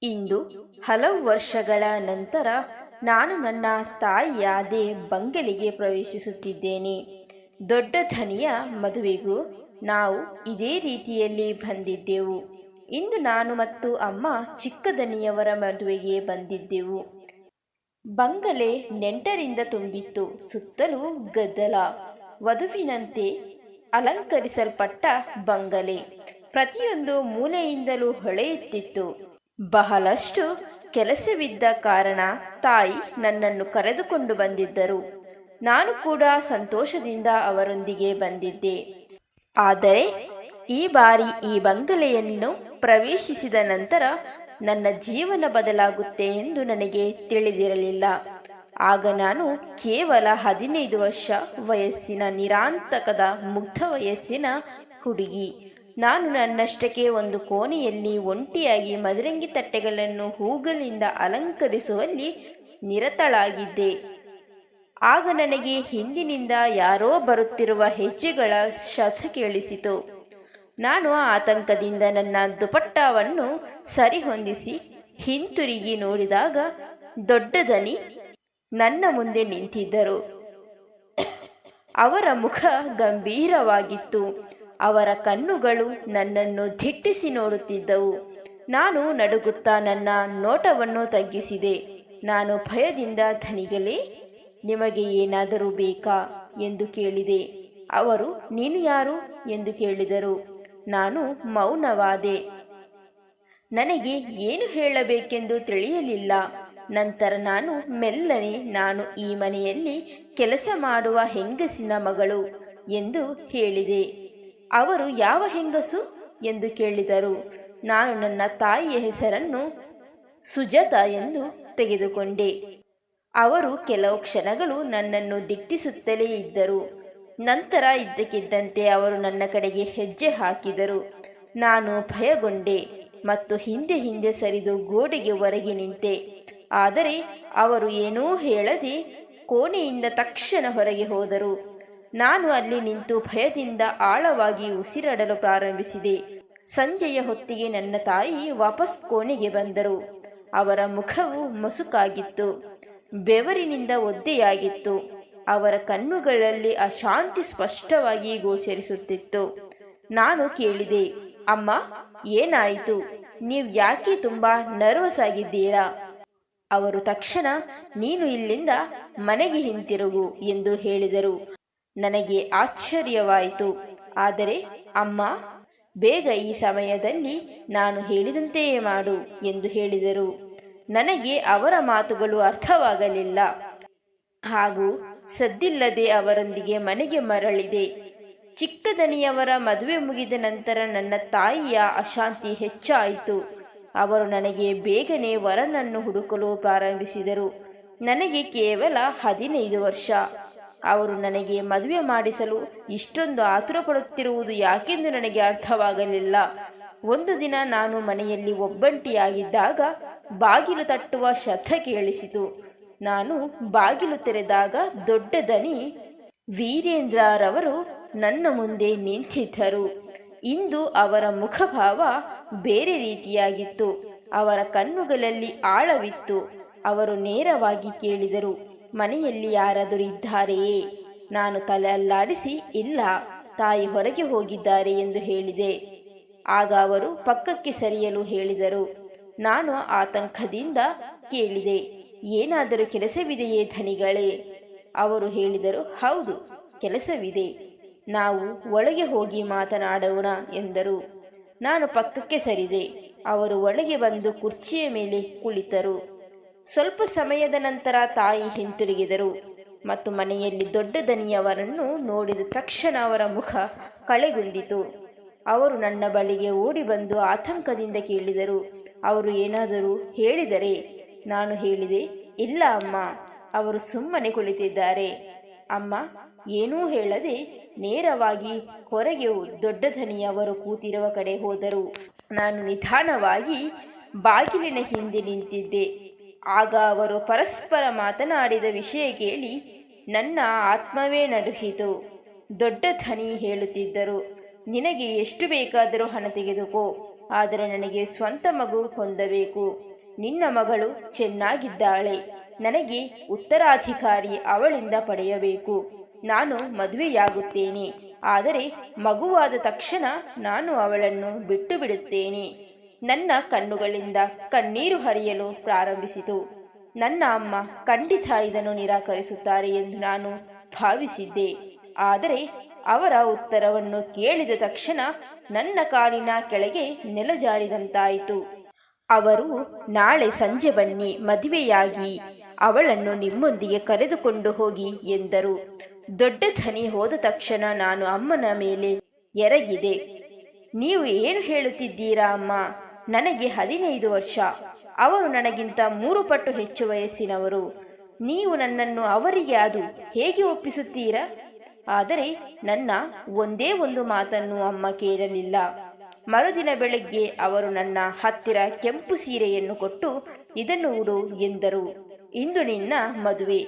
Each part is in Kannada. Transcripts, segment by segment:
ಇಂದು ಹಲವು ವರ್ಷಗಳ ನಂತರ ನಾನು ನನ್ನ ತಾಯಿಯಾದೆ ಬಂಗಲೆಗೆ ಪ್ರವೇಶಿಸುತ್ತಿದ್ದೇನೆ. ದೊಡ್ಡ ಧನಿಯ ಮದುವೆಗೂ ನಾವು ಇದೇ ರೀತಿಯಲ್ಲಿ ಬಂದಿದ್ದೆವು. ಇಂದು ನಾನು ಮತ್ತು ಅಮ್ಮ ಚಿಕ್ಕ ದನಿಯವರ ಮದುವೆಗೆ ಬಂದಿದ್ದೆವು. ಬಂಗಲೆ ನೆಂಟರಿಂದ ತುಂಬಿತ್ತು. ಸುತ್ತಲೂ ಗದ್ದಲ. ವಧುವಿನಂತೆ ಅಲಂಕರಿಸಲ್ಪಟ್ಟ ಬಂಗಲೆ ಪ್ರತಿಯೊಂದು ಮೂಲೆಯಿಂದಲೂ ಹೊಳೆಯುತ್ತಿತ್ತು. ಬಹಳಷ್ಟು ಕೆಲಸವಿದ್ದ ಕಾರಣ ತಾಯಿ ನನ್ನನ್ನು ಕರೆದುಕೊಂಡು ಬಂದಿದ್ದರು. ನಾನು ಕೂಡ ಸಂತೋಷದಿಂದ ಅವರೊಂದಿಗೆ ಬಂದಿದ್ದೆ. ಆದರೆ ಈ ಬಾರಿ ಈ ಬಂಗಲೆಯನ್ನು ಪ್ರವೇಶಿಸಿದ ನಂತರ ನನ್ನ ಜೀವನ ಬದಲಾಗುತ್ತೆ ಎಂದು ನನಗೆ ತಿಳಿದಿರಲಿಲ್ಲ. ಆಗ ನಾನು ಕೇವಲ 15 ವರ್ಷ ವಯಸ್ಸಿನ ನಿರಾಂತಕದ ಮುಗ್ಧ ವಯಸ್ಸಿನ ಹುಡುಗಿ. ನಾನು ನನ್ನಷ್ಟಕ್ಕೆ ಒಂದು ಕೋಣೆಯಲ್ಲಿ ಒಂಟಿಯಾಗಿ ಮದರಂಗಿ ತಟ್ಟೆಗಳನ್ನು ಹೂಗಳಿಂದ ಅಲಂಕರಿಸುವಲ್ಲಿ ನಿರತಳಾಗಿದ್ದೆ. ಆಗ ನನಗೆ ಹಿಂದಿನಿಂದ ಯಾರೋ ಬರುತ್ತಿರುವ ಹೆಜ್ಜೆಗಳ ಶಬ್ದ ಕೇಳಿಸಿತು. ನಾನು ಆತಂಕದಿಂದ ನನ್ನ ದುಪಟ್ಟಾವನ್ನು ಸರಿಹೊಂದಿಸಿ ಹಿಂತಿರುಗಿ ನೋಡಿದಾಗ ದೊಡ್ಡ ದನಿ ನನ್ನ ಮುಂದೆ ನಿಂತಿದ್ದರು. ಅವರ ಮುಖ ಗಂಭೀರವಾಗಿತ್ತು. ಅವರ ಕಣ್ಣುಗಳು ನನ್ನನ್ನು ದಿಟ್ಟಿಸಿ ನೋಡುತ್ತಿದ್ದವು. ನಾನು ನಡುಗುತ್ತಾ ನನ್ನ ನೋಟವನ್ನು ತಗ್ಗಿಸಿದೆ. ನಾನು ಭಯದಿಂದ, ಧನಿಗಳೇ, ನಿಮಗೆ ಏನಾದರೂ ಬೇಕಾ ಎಂದು ಕೇಳಿದೆ. ಅವರು, ನೀನು ಯಾರು ಎಂದು ಕೇಳಿದರು. ನಾನು ಮೌನವಾದೆ. ನನಗೆ ಏನು ಹೇಳಬೇಕೆಂದು ತಿಳಿಯಲಿಲ್ಲ. ನಂತರ ನಾನು ಮೆಲ್ಲನೆ, ನಾನು ಈ ಮನೆಯಲ್ಲಿ ಕೆಲಸ ಮಾಡುವ ಹೆಂಗಸಿನ ಮಗಳು ಎಂದು ಹೇಳಿದೆ. ಅವರು, ಯಾವ ಹೆಂಗಸು ಎಂದು ಕೇಳಿದರು. ನಾನು ನನ್ನ ತಾಯಿಯ ಹೆಸರನ್ನು ಸುಜಾತ ಎಂದು ತೆಗೆದುಕೊಂಡೆ. ಅವರು ಕೆಲವು ಕ್ಷಣಗಳು ನನ್ನನ್ನು ದಿಟ್ಟಿಸುತ್ತಲೇ ಇದ್ದರು. ನಂತರ ಇದ್ದಕ್ಕಿದ್ದಂತೆ ಅವರು ನನ್ನ ಕಡೆಗೆ ಹೆಜ್ಜೆ ಹಾಕಿದರು. ನಾನು ಭಯಗೊಂಡೆ ಮತ್ತು ಹಿಂದೆ ಹಿಂದೆ ಸರಿದು ಗೋಡೆಗೆ ಹೊರಗೆ ನಿಂತೆ. ಆದರೆ ಅವರು ಏನೂ ಹೇಳದೆ ಕೋಣೆಯಿಂದ ತಕ್ಷಣ ಹೊರಗೆ ಹೋದರು. ನಾನು ಅಲ್ಲಿ ನಿಂತು ಭಯದಿಂದ ಆಳವಾಗಿ ಉಸಿರಾಡಲು ಪ್ರಾರಂಭಿಸಿದೆ. ಸಂಜೆಯ ಹೊತ್ತಿಗೆ ನನ್ನ ತಾಯಿ ವಾಪಸ್ ಕೋಣೆಗೆ ಬಂದರು. ಅವರ ಮುಖವು ಮಸುಕಾಗಿತ್ತು, ಬೆವರಿನಿಂದ ಒದ್ದೆಯಾಗಿತ್ತು. ಅವರ ಕಣ್ಣುಗಳಲ್ಲಿ ಅಶಾಂತಿ ಸ್ಪಷ್ಟವಾಗಿ ಗೋಚರಿಸುತ್ತಿತ್ತು. ನಾನು ಕೇಳಿದೆ, ಅಮ್ಮ, ಏನಾಯಿತು? ನೀವು ಯಾಕೆ ತುಂಬಾ ನರ್ವಸ್ ಆಗಿದ್ದೀರಾ? ಅವರು ತಕ್ಷಣ, ನೀನು ಇಲ್ಲಿಂದ ಮನೆಗೆ ಹಿಂತಿರುಗು ಎಂದು ಹೇಳಿದರು. ನನಗೆ ಆಶ್ಚರ್ಯವಾಯಿತು. ಆದರೆ ಅಮ್ಮ ಬೇಗ ಈ ಸಮಯದಲ್ಲಿ ನಾನು ಹೇಳಿದಂತೆಯೇ ಮಾಡು ಎಂದು ಹೇಳಿದರು. ನನಗೆ ಅವರ ಮಾತುಗಳು ಅರ್ಥವಾಗಲಿಲ್ಲ. ಹಾಗೂ ಸದ್ದಿಲ್ಲದೆ ಅವರೊಂದಿಗೆ ಮನೆಗೆ ಮರಳಿದೆ. ಚಿಕ್ಕ ದನಿಯವರ ಮದುವೆ ಮುಗಿದ ನಂತರ ನನ್ನ ತಾಯಿಯ ಅಶಾಂತಿ ಹೆಚ್ಚಾಯಿತು. ಅವರು ನನಗೆ ಬೇಗನೆ ವರನನ್ನು ಹುಡುಕಲು ಪ್ರಾರಂಭಿಸಿದರು. ನನಗೆ ಕೇವಲ 15 ವರ್ಷ. ಅವರು ನನಗೆ ಮದುವೆ ಮಾಡಿಸಲು ಇಷ್ಟೊಂದು ಆತುರ ಪಡುತ್ತಿರುವುದು ಯಾಕೆಂದು ನನಗೆ ಅರ್ಥವಾಗಲಿಲ್ಲ. ಒಂದು ದಿನ ನಾನು ಮನೆಯಲ್ಲಿ ಒಬ್ಬಂಟಿಯಾಗಿದ್ದಾಗ ಬಾಗಿಲು ತಟ್ಟುವ ಶಬ್ದ ಕೇಳಿಸಿತು. ನಾನು ಬಾಗಿಲು ತೆರೆದಾಗ ದೊಡ್ಡ ದನಿ ವೀರೇಂದ್ರರವರು ನನ್ನ ಮುಂದೆ ನಿಂತಿದ್ದರು. ಇಂದು ಅವರ ಮುಖಭಾವ ಬೇರೆ ರೀತಿಯಾಗಿತ್ತು. ಅವರ ಕಣ್ಣುಗಳಲ್ಲಿ ಆಳವಿತ್ತು. ಅವರು ನೇರವಾಗಿ ಕೇಳಿದರು, ಮನೆಯಲ್ಲಿ ಯಾರಾದರೂ ಇದ್ದಾರೆಯೇ? ನಾನು ತಲೆ ಅಲ್ಲಾಡಿಸಿ, ಇಲ್ಲ, ತಾಯಿ ಹೊರಗೆ ಹೋಗಿದ್ದಾರೆ ಎಂದು ಹೇಳಿದೆ. ಆಗ ಅವರು ಪಕ್ಕಕ್ಕೆ ಸರಿಯಲು ಹೇಳಿದರು. ನಾನು ಆತಂಕದಿಂದ ಕೇಳಿದೆ, ಏನಾದರೂ ಕೆಲಸವಿದೆಯೇ ಧನಿಗಳೇ? ಅವರು ಹೇಳಿದರು, ಹೌದು, ಕೆಲಸವಿದೆ. ನಾವು ಒಳಗೆ ಹೋಗಿ ಮಾತನಾಡೋಣ ಎಂದರು. ನಾನು ಪಕ್ಕಕ್ಕೆ ಸರಿದೆ. ಅವರು ಒಳಗೆ ಬಂದು ಕುರ್ಚಿಯ ಮೇಲೆ ಕುಳಿತರು. ಸ್ವಲ್ಪ ಸಮಯದ ನಂತರ ತಾಯಿ ಹಿಂತಿರುಗಿದರು ಮತ್ತು ಮನೆಯಲ್ಲಿ ದೊಡ್ಡ ದನಿಯವರನ್ನು ನೋಡಿದ ತಕ್ಷಣ ಅವರ ಮುಖ ಕಳೆಗುಂದಿತು. ಅವರು ನನ್ನ ಬಳಿಗೆ ಓಡಿ ಬಂದು ಆತಂಕದಿಂದ ಕೇಳಿದರು, ಅವರು ಏನಾದರೂ ಹೇಳಿದರೆ? ನಾನು ಹೇಳಿದೆ, ಇಲ್ಲ ಅಮ್ಮ, ಅವರು ಸುಮ್ಮನೆ ಕುಳಿತಿದ್ದಾರೆ. ಅಮ್ಮ ಏನೂ ಹೇಳದೆ ನೇರವಾಗಿ ಹೊರಗೆ ದೊಡ್ಡ ದನಿಯವರು ಕೂತಿರುವ ಕಡೆ ಹೋದರು. ನಾನು ನಿಧಾನವಾಗಿ ಬಾಗಿಲಿನ ಹಿಂದೆ ನಿಂತಿದ್ದೆ. ಆಗ ಅವರು ಪರಸ್ಪರ ಮಾತನಾಡಿದ ವಿಷಯ ಕೇಳಿ ನನ್ನ ಆತ್ಮವೇ ನಡುಗಿತು. ದೊಡ್ಡ ಧನಿ ಹೇಳುತ್ತಿದ್ದರು, ನಿನಗೆ ಎಷ್ಟು ಬೇಕಾದರೂ ಹಣ ತೆಗೆದುಕೋ, ಆದರೆ ನನಗೆ ಸ್ವಂತ ಮಗು ಹೊಂದಬೇಕು. ನಿನ್ನ ಮಗಳು ಚೆನ್ನಾಗಿದ್ದಾಳೆ. ನನಗೆ ಉತ್ತರಾಧಿಕಾರಿ ಅವಳಿಂದ ಪಡೆಯಬೇಕು. ನಾನು ಮದುವೆಯಾಗುತ್ತೇನೆ. ಆದರೆ ಮಗುವಾದ ತಕ್ಷಣ ನಾನು ಅವಳನ್ನು ಬಿಟ್ಟು ಬಿಡುತ್ತೇನೆ. ನನ್ನ ಕಣ್ಣುಗಳಿಂದ ಕಣ್ಣೀರು ಹರಿಯಲು ಪ್ರಾರಂಭಿಸಿತು. ನನ್ನ ಅಮ್ಮ ಖಂಡಿತ ಇದನ್ನು ನಿರಾಕರಿಸುತ್ತಾರೆ ಎಂದು ನಾನು ಭಾವಿಸಿದ್ದೆ. ಆದರೆ ಅವರ ಉತ್ತರವನ್ನು ಕೇಳಿದ ತಕ್ಷಣ ನನ್ನ ಕಾಲಿನ ಕೆಳಗೆ ನೆಲಜಾರಿದಂತಾಯಿತು. ಅವರು ನಾಳೆ ಸಂಜೆ ಬನ್ನಿ, ಮದುವೆಯಾಗಿ ಅವಳನ್ನು ನಿಮ್ಮೊಂದಿಗೆ ಕರೆದುಕೊಂಡು ಹೋಗಿ ಎಂದರು. ದೊಡ್ಡ ಧ್ವನಿ ಹೋದ ತಕ್ಷಣ ನಾನು ಅಮ್ಮನ ಮೇಲೆ ಎರಗಿದೆ. ನೀವು ಏನು ಹೇಳುತ್ತಿದ್ದೀರಾ ಅಮ್ಮ? ನನಗೆ 15 ವರ್ಷ. ಅವರು ನನಗಿಂತ 3 ಪಟ್ಟು ಹೆಚ್ಚು ವಯಸ್ಸಿನವರು. ನೀವು ನನ್ನನ್ನು ಅವರಿಗೆ ಅದು ಹೇಗೆ ಒಪ್ಪಿಸುತ್ತೀರಾ? ಆದರೆ ನನ್ನ ಒಂದೇ ಒಂದು ಮಾತನ್ನು ಅಮ್ಮ ಕೇಳಲಿಲ್ಲ. ಮರುದಿನ ಬೆಳಗ್ಗೆ ಅವರು ನನ್ನ ಹತ್ತಿರ ಕೆಂಪು ಸೀರೆಯನ್ನು ಕೊಟ್ಟು ಇದನ್ನು ಉಡು ಎಂದರು. ಇಂದು ನಿನ್ನ ಮದುವೆ.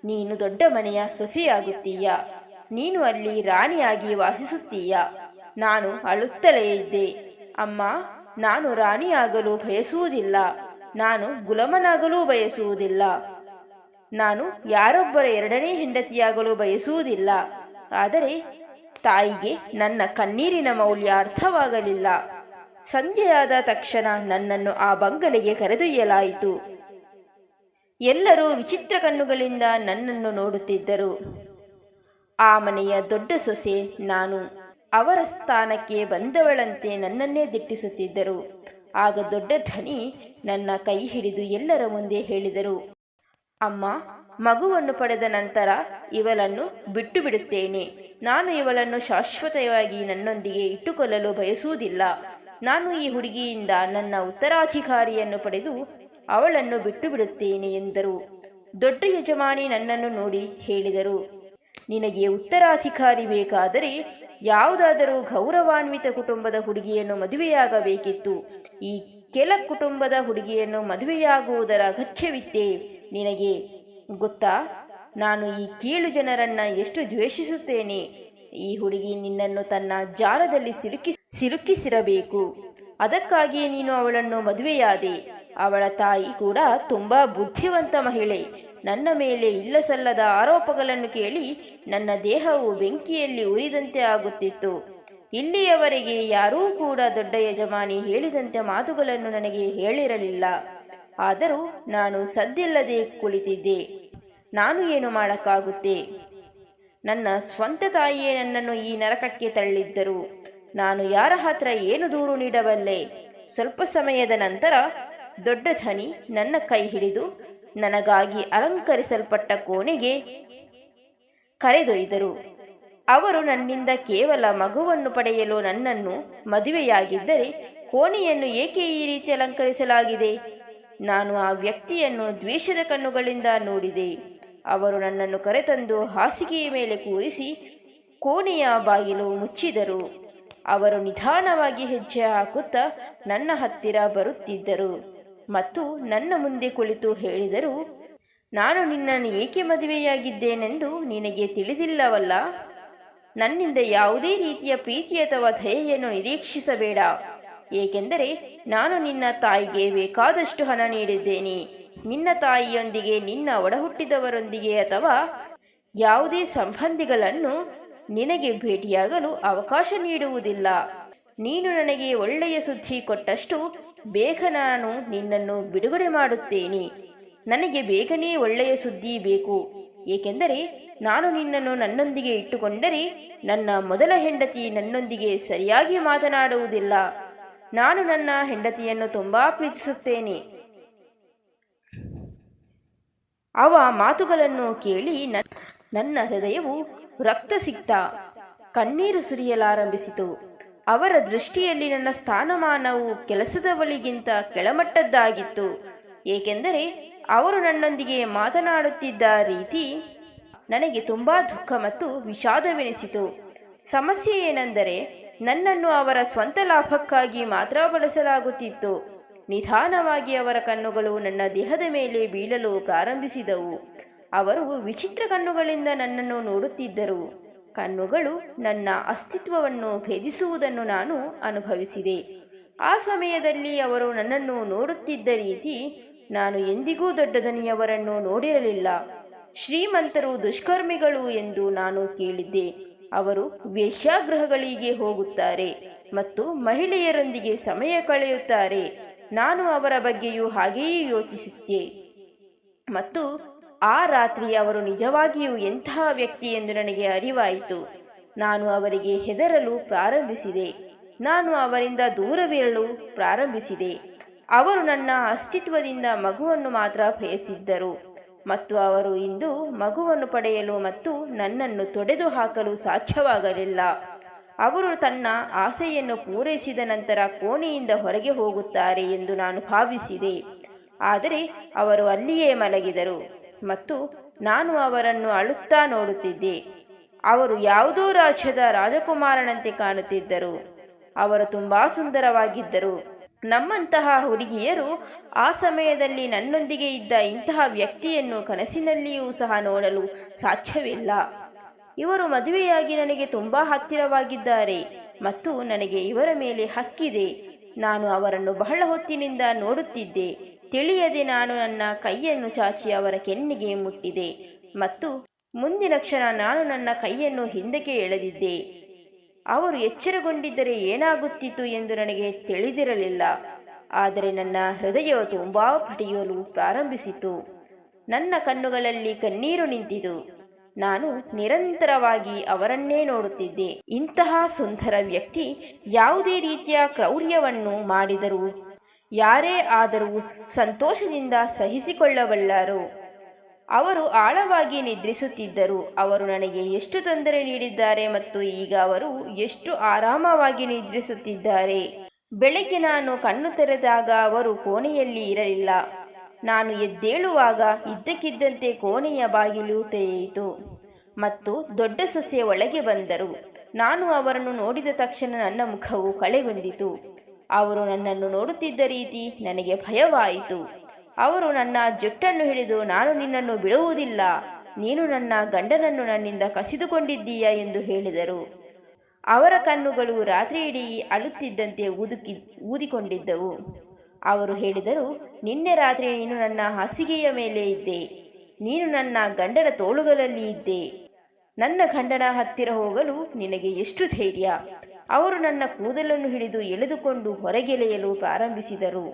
ನೀನು ದೊಡ್ಡ ಮನೆಯ ಸೊಸೆಯಾಗುತ್ತೀಯ. ನೀನು ಅಲ್ಲಿ ರಾಣಿಯಾಗಿ ವಾಸಿಸುತ್ತೀಯ. ನಾನು ಅಳುತ್ತಲೇ ಇದ್ದೆ. ಅಮ್ಮ, ನಾನು ರಾಣಿಯಾಗಲು ಬಯಸುವುದಿಲ್ಲ. ನಾನು ಗುಲಾಮನಾಗಲು ಬಯಸುವುದಿಲ್ಲ. ನಾನು ಯಾರೊಬ್ಬರ 2ನೇ ಹೆಂಡತಿಯಾಗಲು ಬಯಸುವುದಿಲ್ಲ. ಆದರೆ ತಾಯಿಗೆ ನನ್ನ ಕಣ್ಣೀರಿನ ಮೌಲ್ಯ ಅರ್ಥವಾಗಲಿಲ್ಲ. ಸಂಜೆಯಾದ ತಕ್ಷಣ ನನ್ನನ್ನು ಆ ಬಂಗಲೆಗೆ ಕರೆದೊಯ್ಯಲಾಯಿತು. ಎಲ್ಲರೂ ವಿಚಿತ್ರ ಕಣ್ಣುಗಳಿಂದ ನನ್ನನ್ನು ನೋಡುತ್ತಿದ್ದರು. ಆ ಮನೆಯ ದೊಡ್ಡ ಸೊಸೆ ನಾನು. ಅವರ ಸ್ಥಾನಕ್ಕೆ ಬಂದವಳಂತೆ ನನ್ನನ್ನೇ ದಿಟ್ಟಿಸುತ್ತಿದ್ದರು. ಆಗ ದೊಡ್ಡ ಧ್ವನಿ ನನ್ನ ಕೈ ಹಿಡಿದು ಎಲ್ಲರ ಮುಂದೆ ಹೇಳಿದರು, ಅಮ್ಮ, ಮಗುವನ್ನು ಪಡೆದ ನಂತರ ಇವಳನ್ನು ಬಿಟ್ಟು ಬಿಡುತ್ತೇನೆ. ನಾನು ಇವಳನ್ನು ಶಾಶ್ವತವಾಗಿ ನನ್ನೊಂದಿಗೆ ಇಟ್ಟುಕೊಳ್ಳಲು ಬಯಸುವುದಿಲ್ಲ. ನಾನು ಈ ಹುಡುಗಿಯಿಂದ ನನ್ನ ಉತ್ತರಾಧಿಕಾರಿಯನ್ನು ಪಡೆದು ಅವಳನ್ನು ಬಿಟ್ಟು ಬಿಡುತ್ತೇನೆ ಎಂದರು. ದೊಡ್ಡ ಯಜಮಾನಿ ನನ್ನನ್ನು ನೋಡಿ ಹೇಳಿದರು, ನಿನಗೆ ಉತ್ತರಾಧಿಕಾರಿ ಬೇಕಾದರೆ ಯಾವುದಾದರೂ ಗೌರವಾನ್ವಿತ ಕುಟುಂಬದ ಹುಡುಗಿಯನ್ನು ಮದುವೆಯಾಗಬೇಕಿತ್ತು. ಈ ಕೆಲ ಕುಟುಂಬದ ಹುಡುಗಿಯನ್ನು ಮದುವೆಯಾಗುವುದರ ಅಗತ್ಯವಿತ್ತೇ ನಿನಗೆ? ಗೊತ್ತಾ, ನಾನು ಈ ಕೀಳು ಜನರನ್ನ ಎಷ್ಟು ದ್ವೇಷಿಸುತ್ತೇನೆ. ಈ ಹುಡುಗಿ ನಿನ್ನನ್ನು ತನ್ನ ಜಾಲದಲ್ಲಿ ಸಿಲುಕಿಸಿರಬೇಕು. ಅದಕ್ಕಾಗಿಯೇ ನೀನು ಅವಳನ್ನು ಮದುವೆಯಾದೆ. ಅವಳ ತಾಯಿ ಕೂಡ ತುಂಬಾ ಬುದ್ಧಿವಂತ ಮಹಿಳೆ. ನನ್ನ ಮೇಲೆ ಇಲ್ಲಸಲ್ಲದ ಆರೋಪಗಳನ್ನು ಕೇಳಿ ನನ್ನ ದೇಹವು ಬೆಂಕಿಯಲ್ಲಿ ಉರಿದಂತೆ ಆಗುತ್ತಿತ್ತು. ಇಲ್ಲಿಯವರೆಗೆ ಯಾರೂ ಕೂಡ ದೊಡ್ಡ ಯಜಮಾನಿ ಹೇಳಿದಂತೆ ಮಾತುಗಳನ್ನು ನನಗೆ ಹೇಳಿರಲಿಲ್ಲ. ಆದರೂ ನಾನು ಸದ್ದಿಲ್ಲದೆ ಕುಳಿತಿದ್ದೆ. ನಾನು ಏನು ಮಾಡಕ್ಕಾಗುತ್ತೆ? ನನ್ನ ಸ್ವಂತ ತಾಯಿಯೇ ನನ್ನನ್ನು ಈ ನರಕಕ್ಕೆ ತಳ್ಳಿದ್ದರು. ನಾನು ಯಾರ ಹತ್ರ ಏನು ದೂರು ನೀಡಬಲ್ಲೆ? ಸ್ವಲ್ಪ ಸಮಯದ ನಂತರ ದೊಡ್ಡ ಧ್ವನಿ ನನ್ನ ಕೈ ಹಿಡಿದು ನನಗಾಗಿ ಅಲಂಕರಿಸಲ್ಪಟ್ಟ ಕೋಣೆಗೆ ಕರೆದೊಯ್ದರು. ಅವರು ನನ್ನಿಂದ ಕೇವಲ ಮಗುವನ್ನು ಪಡೆಯಲು ನನ್ನನ್ನು ಮದುವೆಯಾಗಿದ್ದರೆ ಕೋಣೆಯನ್ನು ಏಕೆ ಈ ರೀತಿ ಅಲಂಕರಿಸಲಾಗಿದೆ? ನಾನು ಆ ವ್ಯಕ್ತಿಯನ್ನು ದ್ವೇಷದ ಕಣ್ಣುಗಳಿಂದ ನೋಡಿದೆ. ಅವರು ನನ್ನನ್ನು ಕರೆತಂದು ಹಾಸಿಗೆಯ ಮೇಲೆ ಕೂರಿಸಿ ಕೋಣೆಯ ಬಾಗಿಲು ಮುಚ್ಚಿದರು. ಅವರು ನಿಧಾನವಾಗಿ ಹೆಜ್ಜೆ ಹಾಕುತ್ತಾ ನನ್ನ ಹತ್ತಿರ ಬರುತ್ತಿದ್ದರು ಮತ್ತು ನನ್ನ ಮುಂದೆ ಕುಳಿತು ಹೇಳಿದರು, ನಾನು ನಿನ್ನನ್ನು ಏಕೆ ಮದುವೆಯಾಗಿದ್ದೇನೆಂದು ನಿನಗೆ ತಿಳಿದಿಲ್ಲವಲ್ಲ? ನನ್ನಿಂದ ಯಾವುದೇ ರೀತಿಯ ಪ್ರೀತಿ ಅಥವಾ ದಯೆಯನ್ನು ನಿರೀಕ್ಷಿಸಬೇಡ. ಏಕೆಂದರೆ ನಾನು ನಿನ್ನ ತಾಯಿಗೆ ಬೇಕಾದಷ್ಟು ಹಣ ನೀಡಿದ್ದೇನೆ. ನಿನ್ನ ತಾಯಿಯೊಂದಿಗೆ, ನಿನ್ನ ಒಡಹುಟ್ಟಿದವರೊಂದಿಗೆ ಅಥವಾ ಯಾವುದೇ ಸಂಬಂಧಿಗಳನ್ನು ನಿನಗೆ ಭೇಟಿಯಾಗಲು ಅವಕಾಶ ನೀಡುವುದಿಲ್ಲ. ನೀನು ನನಗೆ ಒಳ್ಳೆಯ ಸುದ್ದಿ ಕೊಟ್ಟಷ್ಟು ಬೇಗ ನಾನು ನಿನ್ನನ್ನು ಬಿಡುಗಡೆ ಮಾಡುತ್ತೇನೆ. ನನಗೆ ಬೇಗನೆ ಒಳ್ಳೆಯ ಸುದ್ದಿ ಬೇಕು. ಏಕೆಂದರೆ ನಾನು ನಿನ್ನನ್ನು ನನ್ನೊಂದಿಗೆ ಇಟ್ಟುಕೊಂಡರೆ ನನ್ನ ಮೊದಲ ಹೆಂಡತಿ ನನ್ನೊಂದಿಗೆ ಸರಿಯಾಗಿ ಮಾತನಾಡುವುದಿಲ್ಲ. ನಾನು ನನ್ನ ಹೆಂಡತಿಯನ್ನು ತುಂಬಾ ಪ್ರೀತಿಸುತ್ತೇನೆ. ಅವ ಮಾತುಗಳನ್ನು ಕೇಳಿ ನನ್ನ ಹೃದಯವು ರಕ್ತಸಿಕ್ತ ಕಣ್ಣೀರು ಸುರಿಯಲಾರಂಭಿಸಿತು. ಅವರ ದೃಷ್ಟಿಯಲ್ಲಿ ನನ್ನ ಸ್ಥಾನಮಾನವು ಕೆಲಸದವಳಿಗಿಂತ ಕೆಳಮಟ್ಟದ್ದಾಗಿತ್ತು. ಏಕೆಂದರೆ ಅವರು ನನ್ನೊಂದಿಗೆ ಮಾತನಾಡುತ್ತಿದ್ದ ರೀತಿ ನನಗೆ ತುಂಬಾ ದುಃಖ ಮತ್ತು ವಿಷಾದವೆನಿಸಿತು. ಸಮಸ್ಯೆ ಏನೆಂದರೆ ನನ್ನನ್ನು ಅವರ ಸ್ವಂತ ಲಾಭಕ್ಕಾಗಿ ಮಾತ್ರ ಬಳಸಲಾಗುತ್ತಿತ್ತು. ನಿಧಾನವಾಗಿ ಅವರ ಕಣ್ಣುಗಳು ನನ್ನ ದೇಹದ ಮೇಲೆ ಬೀಳಲು ಪ್ರಾರಂಭಿಸಿದವು. ಅವರು ವಿಚಿತ್ರ ಕಣ್ಣುಗಳಿಂದ ನನ್ನನ್ನು ನೋಡುತ್ತಿದ್ದರು. ಕಣ್ಣುಗಳು ನನ್ನ ಅಸ್ತಿತ್ವವನ್ನು ಭೇದಿಸುವುದನ್ನು ನಾನು ಅನುಭವಿಸಿದೆ. ಆ ಸಮಯದಲ್ಲಿ ಅವರು ನನ್ನನ್ನು ನೋಡುತ್ತಿದ್ದ ರೀತಿ ನಾನು ಎಂದಿಗೂ ದೊಡ್ಡ ದನಿಯವರನ್ನು ನೋಡಿರಲಿಲ್ಲ. ಶ್ರೀಮಂತರು ದುಷ್ಕರ್ಮಿಗಳು ಎಂದು ನಾನು ಕೇಳಿದ್ದೆ. ಅವರು ವೇಶ್ಯಾಗೃಹಗಳಿಗೆ ಹೋಗುತ್ತಾರೆ ಮತ್ತು ಮಹಿಳೆಯರೊಂದಿಗೆ ಸಮಯ ಕಳೆಯುತ್ತಾರೆ. ನಾನು ಅವರ ಬಗ್ಗೆಯೂ ಹಾಗೆಯೇ ಯೋಚಿಸಿದ್ದೆ ಮತ್ತು ಆ ರಾತ್ರಿ ಅವರು ನಿಜವಾಗಿಯೂ ಎಂತಹ ವ್ಯಕ್ತಿ ಎಂದು ನನಗೆ ಅರಿವಾಯಿತು. ನಾನು ಅವರಿಗೆ ಹೆದರಲು ಪ್ರಾರಂಭಿಸಿದೆ. ನಾನು ಅವರಿಂದ ದೂರವಿರಲು ಪ್ರಾರಂಭಿಸಿದೆ. ಅವರು ನನ್ನ ಅಸ್ತಿತ್ವದಿಂದ ಮಗುವನ್ನು ಮಾತ್ರ ಬಯಸಿದ್ದರು ಮತ್ತು ಅವರು ಇಂದು ಮಗುವನ್ನು ಪಡೆಯಲು ಮತ್ತು ನನ್ನನ್ನು ತೊಡೆದು ಹಾಕಲು ಸಾಧ್ಯವಾಗಲಿಲ್ಲ. ಅವರು ತನ್ನ ಆಸೆಯನ್ನು ಪೂರೈಸಿದ ನಂತರ ಕೋಣೆಯಿಂದ ಹೊರಗೆ ಹೋಗುತ್ತಾರೆ ಎಂದು ನಾನು ಭಾವಿಸಿದೆ. ಆದರೆ ಅವರು ಅಲ್ಲಿಯೇ ಮಲಗಿದರು ಮತ್ತು ನಾನು ಅವರನ್ನು ಅಳುತ್ತಾ ನೋಡುತ್ತಿದ್ದೆ. ಅವರು ಯಾವುದೋ ರಾಜ್ಯದ ರಾಜಕುಮಾರನಂತೆ ಕಾಣುತ್ತಿದ್ದರು. ಅವರು ತುಂಬಾ ಸುಂದರವಾಗಿದ್ದರು. ನಮ್ಮಂತಹ ಹುಡುಗಿಯರು ಆ ಸಮಯದಲ್ಲಿ ನನ್ನೊಂದಿಗೆ ಇದ್ದ ಇಂತಹ ವ್ಯಕ್ತಿಯನ್ನು ಕನಸಿನಲ್ಲಿಯೂ ಸಹ ನೋಡಲು ಸಾಧ್ಯವಿಲ್ಲ. ಇವರು ಮದುವೆಯಾಗಿ ನನಗೆ ತುಂಬಾ ಹತ್ತಿರವಾಗಿದ್ದಾರೆ ಮತ್ತು ನನಗೆ ಇವರ ಮೇಲೆ ಹಕ್ಕಿದೆ. ನಾನು ಅವರನ್ನು ಬಹಳ ಹೊತ್ತಿನಿಂದ ನೋಡುತ್ತಿದ್ದೆ. ತಿಳಿಯದೆ ನಾನು ನನ್ನ ಕೈಯನ್ನು ಚಾಚಿ ಅವರ ಕೆನ್ನೆಗೆ ಮುಟ್ಟಿದೆ ಮತ್ತು ಮುಂದಿನ ಕ್ಷಣ ನಾನು ನನ್ನ ಕೈಯನ್ನು ಹಿಂದಕ್ಕೆ ಎಳೆದಿದ್ದೆ. ಅವರು ಎಚ್ಚರಗೊಂಡಿದ್ದರೆ ಏನಾಗುತ್ತಿತ್ತು ಎಂದು ನನಗೆ ತಿಳಿದಿರಲಿಲ್ಲ. ಆದರೆ ನನ್ನ ಹೃದಯವು ತುಂಬಾ ಬಡಿಯಲು ಪ್ರಾರಂಭಿಸಿತು. ನನ್ನ ಕಣ್ಣುಗಳಲ್ಲಿ ಕಣ್ಣೀರು ನಿಂತಿತು. ನಾನು ನಿರಂತರವಾಗಿ ಅವರನ್ನೇ ನೋಡುತ್ತಿದ್ದೆ. ಇಂತಹ ಸುಂದರ ವ್ಯಕ್ತಿ ಯಾವುದೇ ರೀತಿಯ ಕ್ರೌರ್ಯವನ್ನು ಮಾಡಿದರೂ ಯಾರೇ ಆದರೂ ಸಂತೋಷದಿಂದ ಸಹಿಸಿಕೊಳ್ಳಬಲ್ಲರು. ಅವರು ಆಳವಾಗಿ ನಿದ್ರಿಸುತ್ತಿದ್ದರು. ಅವರು ನನಗೆ ಎಷ್ಟು ತೊಂದರೆ ನೀಡಿದ್ದಾರೆ ಮತ್ತು ಈಗ ಅವರು ಎಷ್ಟು ಆರಾಮವಾಗಿ ನಿದ್ರಿಸುತ್ತಿದ್ದಾರೆ. ಬೆಳಗ್ಗೆ ನಾನು ಕಣ್ಣು ತೆರೆದಾಗ ಅವರು ಕೋಣೆಯಲ್ಲಿ ಇರಲಿಲ್ಲ. ನಾನು ಎದ್ದೇಳುವಾಗ ಇದ್ದಕ್ಕಿದ್ದಂತೆ ಕೋಣೆಯ ಬಾಗಿಲು ತೆರೆಯಿತು ಮತ್ತು ದೊಡ್ಡ ಸೊಸೆ ಒಳಗೆ ಬಂದರು. ನಾನು ಅವರನ್ನು ನೋಡಿದ ತಕ್ಷಣ ನನ್ನ ಮುಖವು ಕಳೆಗುಂದಿತು. ಅವರು ನನ್ನನ್ನು ನೋಡುತ್ತಿದ್ದ ರೀತಿ ನನಗೆ ಭಯವಾಯಿತು. ಅವರು ನನ್ನ ಜುಟ್ಟನ್ನು ಹಿಡಿದು, ನಾನು ನಿನ್ನನ್ನು ಬಿಡುವುದಿಲ್ಲ, ನೀನು ನನ್ನ ಗಂಡನನ್ನು ನನ್ನಿಂದ ಕಸಿದುಕೊಂಡಿದ್ದೀಯಾ ಎಂದು ಹೇಳಿದರು. ಅವರ ಕಣ್ಣುಗಳು ರಾತ್ರಿಯಿಡೀ ಅಳುತ್ತಿದ್ದಂತೆ ಊದಿಕೊಂಡಿದ್ದವು. ಅವರು ಹೇಳಿದರು, ನಿನ್ನೆ ರಾತ್ರಿ ನೀನು ನನ್ನ ಹಾಸಿಗೆಯ ಮೇಲೆ ಇದ್ದೆ. ನೀನು ನನ್ನ ಗಂಡನ ತೋಳುಗಳಲ್ಲಿ ಇದ್ದೆ. ನನ್ನ ಗಂಡನ ಹತ್ತಿರ ಹೋಗಲು ನಿನಗೆ ಎಷ್ಟು ಧೈರ್ಯ? ಅವರು ನನ್ನ ಕೂದಲನ್ನು ಹಿಡಿದು ಎಳೆದುಕೊಂಡು ಹೊರಗೆಳೆಯಲು ಪ್ರಾರಂಭಿಸಿದರು.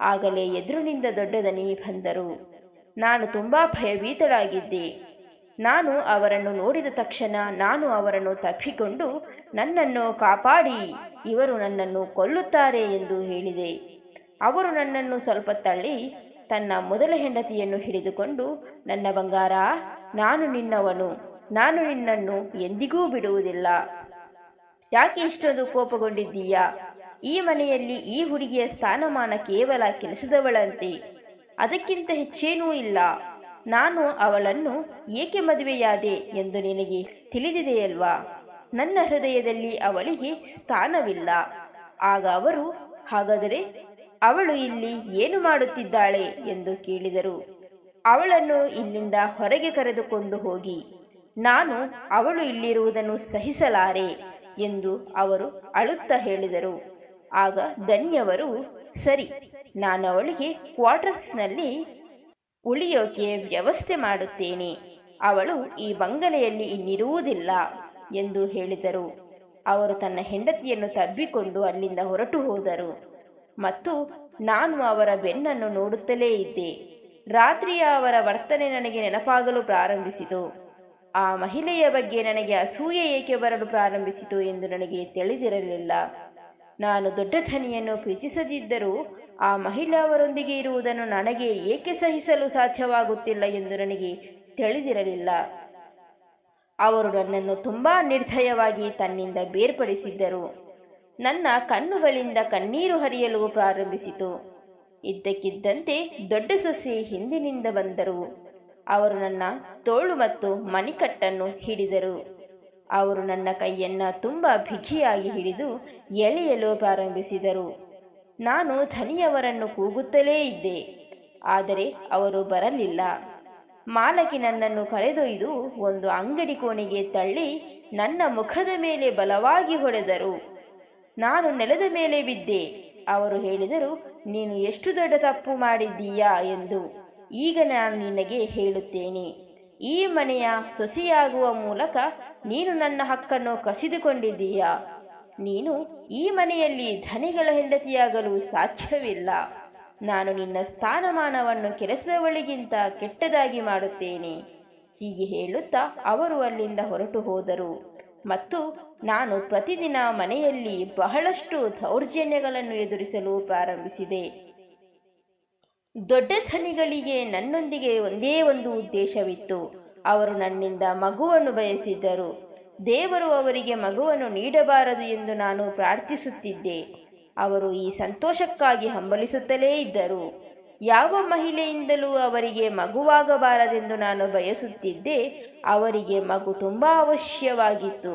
ಆಗಲೇ ಎದುರಿನಿಂದ ದೊಡ್ಡ ದನಿ ಬಂದರು. ನಾನು ತುಂಬಾ ಭಯಭೀತಳಾಗಿದ್ದೆ. ನಾನು ಅವರನ್ನು ನೋಡಿದ ತಕ್ಷಣ ನಾನು ಅವರನ್ನು ತಪ್ಪಿಕೊಂಡು, ನನ್ನನ್ನು ಕಾಪಾಡಿ, ಇವರು ನನ್ನನ್ನು ಕೊಲ್ಲುತ್ತಾರೆ ಎಂದು ಹೇಳಿದೆ. ಅವರು ನನ್ನನ್ನು ಸ್ವಲ್ಪ ತಳ್ಳಿ ತನ್ನ ಮೊದಲ ಹೆಂಡತಿಯನ್ನು ಹಿಡಿದುಕೊಂಡು, ನನ್ನ ಬಂಗಾರ, ನಾನು ನಿನ್ನವನು, ನಾನು ನಿನ್ನನ್ನು ಎಂದಿಗೂ ಬಿಡುವುದಿಲ್ಲ. ಯಾಕೆ ಇಷ್ಟೊಂದು ಕೋಪಗೊಂಡಿದ್ದೀಯಾ? ಈ ಮನೆಯಲ್ಲಿ ಈ ಹುಡುಗಿಯ ಸ್ಥಾನಮಾನ ಕೇವಲ ಕೆಲಸದವಳಂತೆ, ಅದಕ್ಕಿಂತ ಹೆಚ್ಚೇನೂ ಇಲ್ಲ. ನಾನು ಅವಳನ್ನು ಏಕೆ ಮದುವೆಯಾದೆ ಎಂದು ನಿನಗೆ ತಿಳಿದಿದೆಯಲ್ವಾ? ನನ್ನ ಹೃದಯದಲ್ಲಿ ಅವಳಿಗೆ ಸ್ಥಾನವಿಲ್ಲ. ಆಗ ಅವರು, ಹಾಗಾದರೆ ಅವಳು ಇಲ್ಲಿ ಏನು ಮಾಡುತ್ತಿದ್ದಾಳೆ ಎಂದು ಕೇಳಿದರು. ಅವಳನ್ನು ಇಲ್ಲಿಂದ ಹೊರಗೆ ಕರೆದುಕೊಂಡು ಹೋಗಿ, ನಾನು ಅವಳು ಇಲ್ಲಿರುವುದನ್ನು ಸಹಿಸಲಾರೆ ಎಂದು ಅವರು ಅಳುತ್ತಾ ಹೇಳಿದರು. ಆಗ ದನಿಯವರು, ಸರಿ, ನಾನು ಅವಳಿಗೆ ಕ್ವಾರ್ಟರ್ಸ್ನಲ್ಲಿ ಉಳಿಯೋಕೆ ವ್ಯವಸ್ಥೆ ಮಾಡುತ್ತೇನೆ. ಅವಳು ಈ ಬಂಗಲೆಯಲ್ಲಿ ಇನ್ನಿರುವುದಿಲ್ಲ ಎಂದು ಹೇಳಿದರು. ಅವರು ತನ್ನ ಹೆಂಡತಿಯನ್ನು ತಬ್ಬಿಕೊಂಡು ಅಲ್ಲಿಂದ ಹೊರಟು ಹೋದರು ಮತ್ತು ನಾನು ಅವರ ಬೆನ್ನನ್ನು ನೋಡುತ್ತಲೇ ಇದ್ದೆ. ರಾತ್ರಿಯ ಅವರ ವರ್ತನೆ ನನಗೆ ನೆನಪಾಗಲು ಪ್ರಾರಂಭಿಸಿತು. ಆ ಮಹಿಳೆಯ ಬಗ್ಗೆ ನನಗೆ ಅಸೂಯೆ ಏಕೆ ಬರಲು ಪ್ರಾರಂಭಿಸಿತು ಎಂದು ನನಗೆ ತಿಳಿದಿರಲಿಲ್ಲ. ನಾನು ದೊಡ್ಡ ಧನಿಯನ್ನು ಪ್ರೀತಿಸದಿದ್ದರೂ ಆ ಮಹಿಳೆ ಅವರೊಂದಿಗೆ ಇರುವುದನ್ನು ನನಗೆ ಏಕೆ ಸಹಿಸಲು ಸಾಧ್ಯವಾಗುತ್ತಿಲ್ಲ ಎಂದು ನನಗೆ ತಿಳಿದಿರಲಿಲ್ಲ. ಅವರು ನನ್ನನ್ನು ತುಂಬಾ ನಿರ್ದಯವಾಗಿ ತನ್ನಿಂದ ಬೇರ್ಪಡಿಸಿದ್ದರು. ನನ್ನ ಕಣ್ಣುಗಳಿಂದ ಕಣ್ಣೀರು ಹರಿಯಲು ಪ್ರಾರಂಭಿಸಿತು. ಇದ್ದಕ್ಕಿದ್ದಂತೆ ದೊಡ್ಡ ಸೊಸೆ ಹಿಂದಿನಿಂದ ಬಂದರು. ಅವರು ನನ್ನ ತೋಳು ಮತ್ತು ಮಣಿಕಟ್ಟನ್ನು ಹಿಡಿದರು. ಅವರು ನನ್ನ ಕೈಯನ್ನು ತುಂಬ ಬಿಗಿಯಾಗಿ ಹಿಡಿದು ಎಳೆಯಲು ಪ್ರಾರಂಭಿಸಿದರು. ನಾನು ಧನಿಯವರನ್ನು ಕೂಗುತ್ತಲೇ ಇದ್ದೆ, ಆದರೆ ಅವರು ಬರಲಿಲ್ಲ. ಮಾಲಕಿ ನನ್ನನ್ನು ಕರೆದೊಯ್ದು ಒಂದು ಅಂಗಡಿ ಕೋಣೆಗೆ ತಳ್ಳಿ ನನ್ನ ಮುಖದ ಮೇಲೆ ಬಲವಾಗಿ ಹೊಡೆದರು. ನಾನು ನೆಲದ ಮೇಲೆ ಬಿದ್ದೆ. ಅವರು ಹೇಳಿದರು, ನೀನು ಎಷ್ಟು ದೊಡ್ಡ ತಪ್ಪು ಮಾಡಿದ್ದೀಯಾ ಎಂದು. ಈಗ ನಾನು ನಿನಗೆ ಹೇಳುತ್ತೇನೆ. ಈ ಮನೆಯ ಸೊಸೆಯಾಗುವ ಮೂಲಕ ನೀನು ನನ್ನ ಹಕ್ಕನ್ನು ಕಸಿದುಕೊಂಡಿದ್ದೀಯಾ. ನೀನು ಈ ಮನೆಯಲ್ಲಿ ಧನಿಗಳ ಹೆಂಡತಿಯಾಗಲು ಸಾಧ್ಯವಿಲ್ಲ. ನಾನು ನಿನ್ನ ಸ್ಥಾನಮಾನವನ್ನು ಕೆಲಸದವಳಿಗಿಂತ ಕೆಟ್ಟದಾಗಿ ಮಾಡುತ್ತೇನೆ. ಹೀಗೆ ಹೇಳುತ್ತಾ ಅವರು ಅಲ್ಲಿಂದ ಹೊರಟು ಹೋದರು. ಮತ್ತು ನಾನು ಪ್ರತಿದಿನ ಮನೆಯಲ್ಲಿ ಬಹಳಷ್ಟು ದೌರ್ಜನ್ಯಗಳನ್ನು ಎದುರಿಸಲು ಪ್ರಾರಂಭಿಸಿದೆ. ದೊಡ್ಡ ಧನಿಗಳಿಗೆ ನನ್ನೊಂದಿಗೆ ಒಂದೇ ಒಂದು ಉದ್ದೇಶವಿತ್ತು. ಅವರು ನನ್ನಿಂದ ಮಗುವನ್ನು ಬಯಸಿದ್ದರು. ದೇವರು ಅವರಿಗೆ ಮಗುವನ್ನು ನೀಡಬಾರದು ಎಂದು ನಾನು ಪ್ರಾರ್ಥಿಸುತ್ತಿದ್ದೆ. ಅವರು ಈ ಸಂತೋಷಕ್ಕಾಗಿ ಹಂಬಲಿಸುತ್ತಲೇ ಇದ್ದರು. ಯಾವ ಮಹಿಳೆಯಿಂದಲೂ ಅವರಿಗೆ ಮಗುವಾಗಬಾರದೆಂದು ನಾನು ಬಯಸುತ್ತಿದ್ದೆ. ಅವರಿಗೆ ಮಗು ತುಂಬ ಅವಶ್ಯವಾಗಿತ್ತು.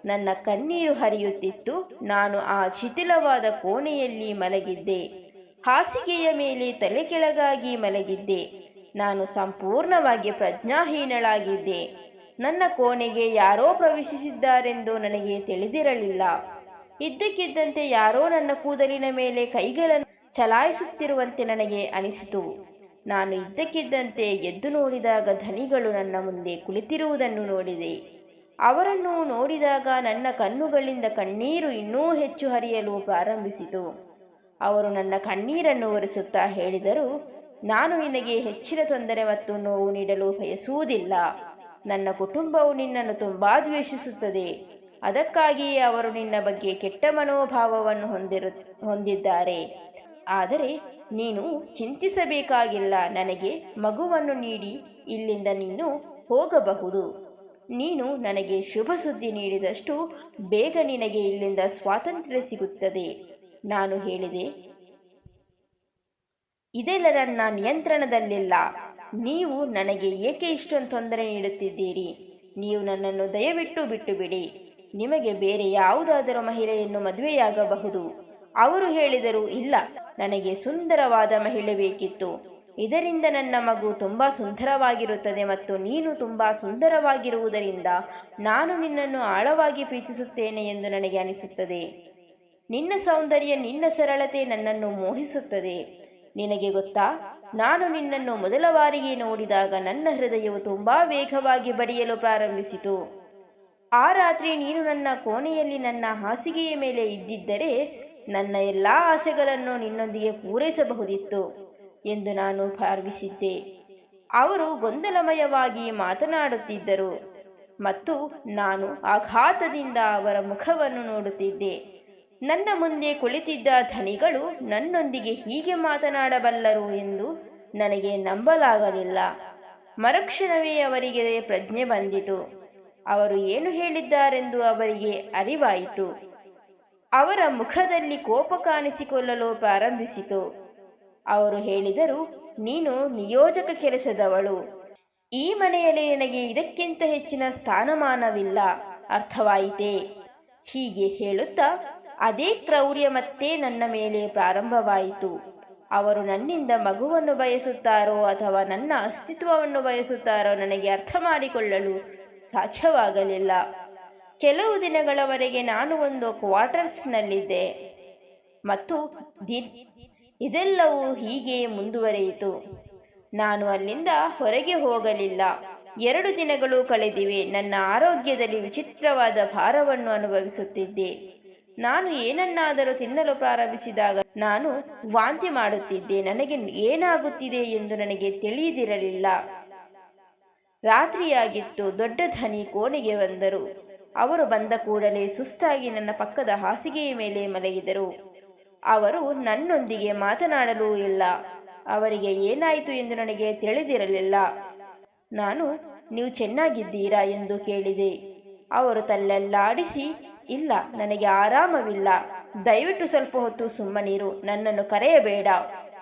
ನನ್ನ ಕಣ್ಣೀರು ಹರಿಯುತ್ತಿತ್ತು. ನಾನು ಆ ಶಿಥಿಲವಾದ ಕೋಣೆಯಲ್ಲಿ ಮಲಗಿದ್ದೆ. ಹಾಸಿಗೆಯ ಮೇಲೆ ತಲೆ ಕೆಳಗಾಗಿ ಮಲಗಿದ್ದೆ. ನಾನು ಸಂಪೂರ್ಣವಾಗಿ ಪ್ರಜ್ಞಾಹೀನಳಾಗಿದ್ದೆ. ನನ್ನ ಕೋಣೆಗೆ ಯಾರೋ ಪ್ರವೇಶಿಸಿದ್ದಾರೆಂದು ನನಗೆ ತಿಳಿದಿರಲಿಲ್ಲ. ಇದ್ದಕ್ಕಿದ್ದಂತೆ ಯಾರೋ ನನ್ನ ಕೂದಲಿನ ಮೇಲೆ ಕೈಗಳನ್ನು ಚಲಾಯಿಸುತ್ತಿರುವಂತೆ ನನಗೆ ಅನಿಸಿತು. ನಾನು ಇದ್ದಕ್ಕಿದ್ದಂತೆ ಎದ್ದು ನೋಡಿದಾಗ ಧನಿಗಳು ನನ್ನ ಮುಂದೆ ಕುಳಿತಿರುವುದನ್ನು ನೋಡಿದೆ. ಅವರನ್ನು ನೋಡಿದಾಗ ನನ್ನ ಕಣ್ಣುಗಳಿಂದ ಕಣ್ಣೀರು ಇನ್ನೂ ಹೆಚ್ಚು ಹರಿಯಲು ಪ್ರಾರಂಭಿಸಿತು. ಅವರು ನನ್ನ ಕಣ್ಣೀರನ್ನು ಒರೆಸುತ್ತಾ ಹೇಳಿದರು, ನಾನು ನಿನಗೆ ಹೆಚ್ಚಿನ ತೊಂದರೆ ಮತ್ತು ನೋವು ನೀಡಲು ಬಯಸುವುದಿಲ್ಲ. ನನ್ನ ಕುಟುಂಬವು ನಿನ್ನನ್ನು ತುಂಬ ದ್ವೇಷಿಸುತ್ತದೆ. ಅದಕ್ಕಾಗಿಯೇ ಅವರು ನಿನ್ನ ಬಗ್ಗೆ ಕೆಟ್ಟ ಮನೋಭಾವವನ್ನು ಹೊಂದಿದ್ದಾರೆ. ಆದರೆ ನೀನು ಚಿಂತಿಸಬೇಕಾಗಿಲ್ಲ. ನನಗೆ ಮಗುವನ್ನು ನೀಡಿ ಇಲ್ಲಿಂದ ನೀನು ಹೋಗಬಹುದು. ನೀನು ನನಗೆ ಶುಭ ಸುದ್ದಿ ನೀಡಿದಷ್ಟು ಬೇಗ ನಿನಗೆ ಇಲ್ಲಿಂದ ಸ್ವಾತಂತ್ರ್ಯ ಸಿಗುತ್ತದೆ. ನಾನು ಹೇಳಿದೆ, ಇದೆಲ್ಲ ನನ್ನ ನಿಯಂತ್ರಣದಲ್ಲಿಲ್ಲ. ನೀವು ನನಗೆ ಏಕೆ ಇಷ್ಟೊಂದು ತೊಂದರೆ ನೀಡುತ್ತಿದ್ದೀರಿ? ನೀವು ನನ್ನನ್ನು ದಯವಿಟ್ಟು ಬಿಟ್ಟು ಬಿಡಿ. ನಿಮಗೆ ಬೇರೆ ಯಾವುದಾದರೂ ಮಹಿಳೆಯನ್ನು ಮದುವೆಯಾಗಬಹುದು. ಅವರು ಹೇಳಿದರು, ಇಲ್ಲ, ನನಗೆ ಸುಂದರವಾದ ಮಹಿಳೆ ಬೇಕಿತ್ತು. ಇದರಿಂದ ನನ್ನ ಮಗು ತುಂಬ ಸುಂದರವಾಗಿರುತ್ತದೆ ಮತ್ತು ನೀನು ತುಂಬ ಸುಂದರವಾಗಿರುವುದರಿಂದ ನಾನು ನಿನ್ನನ್ನು ಆಳವಾಗಿ ಪ್ರೀತಿಸುತ್ತೇನೆ ಎಂದು ನನಗೆ ಅನಿಸುತ್ತದೆ. ನಿನ್ನ ಸೌಂದರ್ಯ, ನಿನ್ನ ಸರಳತೆ ನನ್ನನ್ನು ಮೋಹಿಸುತ್ತದೆ. ನಿನಗೆ ಗೊತ್ತಾ, ನಾನು ನಿನ್ನನ್ನು ಮೊದಲ ಬಾರಿಗೆ ನೋಡಿದಾಗ ನನ್ನ ಹೃದಯವು ತುಂಬ ವೇಗವಾಗಿ ಬಡಿಯಲು ಪ್ರಾರಂಭಿಸಿತು. ಆ ರಾತ್ರಿ ನೀನು ನನ್ನ ಕೋಣೆಯಲ್ಲಿ ನನ್ನ ಹಾಸಿಗೆಯ ಮೇಲೆ ಇದ್ದಿದ್ದರೆ ನನ್ನ ಎಲ್ಲ ಆಸೆಗಳನ್ನು ನಿನ್ನೊಂದಿಗೆ ಪೂರೈಸಬಹುದಿತ್ತು ಎಂದು ನಾನು ಭಾವಿಸಿದ್ದೆ. ಅವರು ಗೊಂದಲಮಯವಾಗಿ ಮಾತನಾಡುತ್ತಿದ್ದರು ಮತ್ತು ನಾನು ಆಘಾತದಿಂದ ಅವರ ಮುಖವನ್ನು ನೋಡುತ್ತಿದ್ದೆ. ನನ್ನ ಮುಂದೆ ಕುಳಿತಿದ್ದ ಧನಿಗಳು ನನ್ನೊಂದಿಗೆ ಹೀಗೆ ಮಾತನಾಡಬಲ್ಲರು ಎಂದು ನನಗೆ ನಂಬಲಾಗಲಿಲ್ಲ. ಮರುಕ್ಷಣವೇ ಅವರಿಗೆ ಪ್ರಜ್ಞೆ ಬಂದಿತು. ಅವರು ಏನು ಹೇಳಿದ್ದಾರೆಂದು ಅವರಿಗೆ ಅರಿವಾಯಿತು. ಅವರ ಮುಖದಲ್ಲಿ ಕೋಪ ಕಾಣಿಸಿಕೊಳ್ಳಲು ಪ್ರಾರಂಭಿಸಿತು. ಅವರು ಹೇಳಿದರು, ನೀನು ನಿಯೋಜಕ ಕೆಲಸದವಳು. ಈ ಮನೆಯಲ್ಲಿ ನಿನಗೆ ಇದಕ್ಕಿಂತ ಹೆಚ್ಚಿನ ಸ್ಥಾನಮಾನವಿಲ್ಲ, ಅರ್ಥವಾಯಿತೇ? ಹೀಗೆ ಹೇಳುತ್ತಾ ಅದೇ ಕ್ರೌರ್ಯ ಮತ್ತೆ ನನ್ನ ಮೇಲೆ ಪ್ರಾರಂಭವಾಯಿತು. ಅವರು ನನ್ನಿಂದ ಮಗುವನ್ನು ಬಯಸುತ್ತಾರೋ ಅಥವಾ ನನ್ನ ಅಸ್ತಿತ್ವವನ್ನು ಬಯಸುತ್ತಾರೋ ನನಗೆ ಅರ್ಥ ಮಾಡಿಕೊಳ್ಳಲು ಸಾಧ್ಯವಾಗಲಿಲ್ಲ. ಕೆಲವು ದಿನಗಳವರೆಗೆ ನಾನು ಒಂದು ಕ್ವಾರ್ಟರ್ಸ್ನಲ್ಲಿದ್ದೆ ಮತ್ತು ಇದೆಲ್ಲವೂ ಹೀಗೆ ಮುಂದುವರಿಯಿತು. ನಾನು ಅಲ್ಲಿಂದ ಹೊರಗೆ ಹೋಗಲಿಲ್ಲ. 2 ದಿನಗಳು ಕಳೆದಿವೆ. ನನ್ನ ಆರೋಗ್ಯದಲ್ಲಿ ವಿಚಿತ್ರವಾದ ಭಾರವನ್ನು ಅನುಭವಿಸುತ್ತಿದ್ದೆ. ನಾನು ಏನನ್ನಾದರೂ ತಿನ್ನಲು ಪ್ರಾರಂಭಿಸಿದಾಗ ನಾನು ವಾಂತಿ ಮಾಡುತ್ತಿದ್ದೆ. ನನಗೆ ಏನಾಗುತ್ತಿದೆ ಎಂದು ನನಗೆ ತಿಳಿದಿರಲಿಲ್ಲ. ರಾತ್ರಿಯಾಗಿತ್ತು. ದೊಡ್ಡ ಧನಿ ಕೋಣೆಗೆ ಬಂದರು. ಅವರು ಬಂದ ಕೂಡಲೇ ಸುಸ್ತಾಗಿ ನನ್ನ ಪಕ್ಕದ ಹಾಸಿಗೆಯ ಮೇಲೆ ಮಲಗಿದರು. ಅವರು ನನ್ನೊಂದಿಗೆ ಮಾತನಾಡಲೂ ಇಲ್ಲ. ಅವರಿಗೆ ಏನಾಯಿತು ಎಂದು ನನಗೆ ತಿಳಿದಿರಲಿಲ್ಲ. ನಾನು, ನೀವು ಚೆನ್ನಾಗಿದ್ದೀರಾ ಎಂದು ಕೇಳಿದೆ. ಅವರು ತಲೆಯಲ್ಲಾಡಿಸಿ, ಇಲ್ಲ, ನನಗೆ ಆರಾಮವಿಲ್ಲ. ದಯವಿಟ್ಟು ಸ್ವಲ್ಪ ಹೊತ್ತು ಸುಮ್ಮನಿರು. ನನ್ನನ್ನು ಕರೆಯಬೇಡ.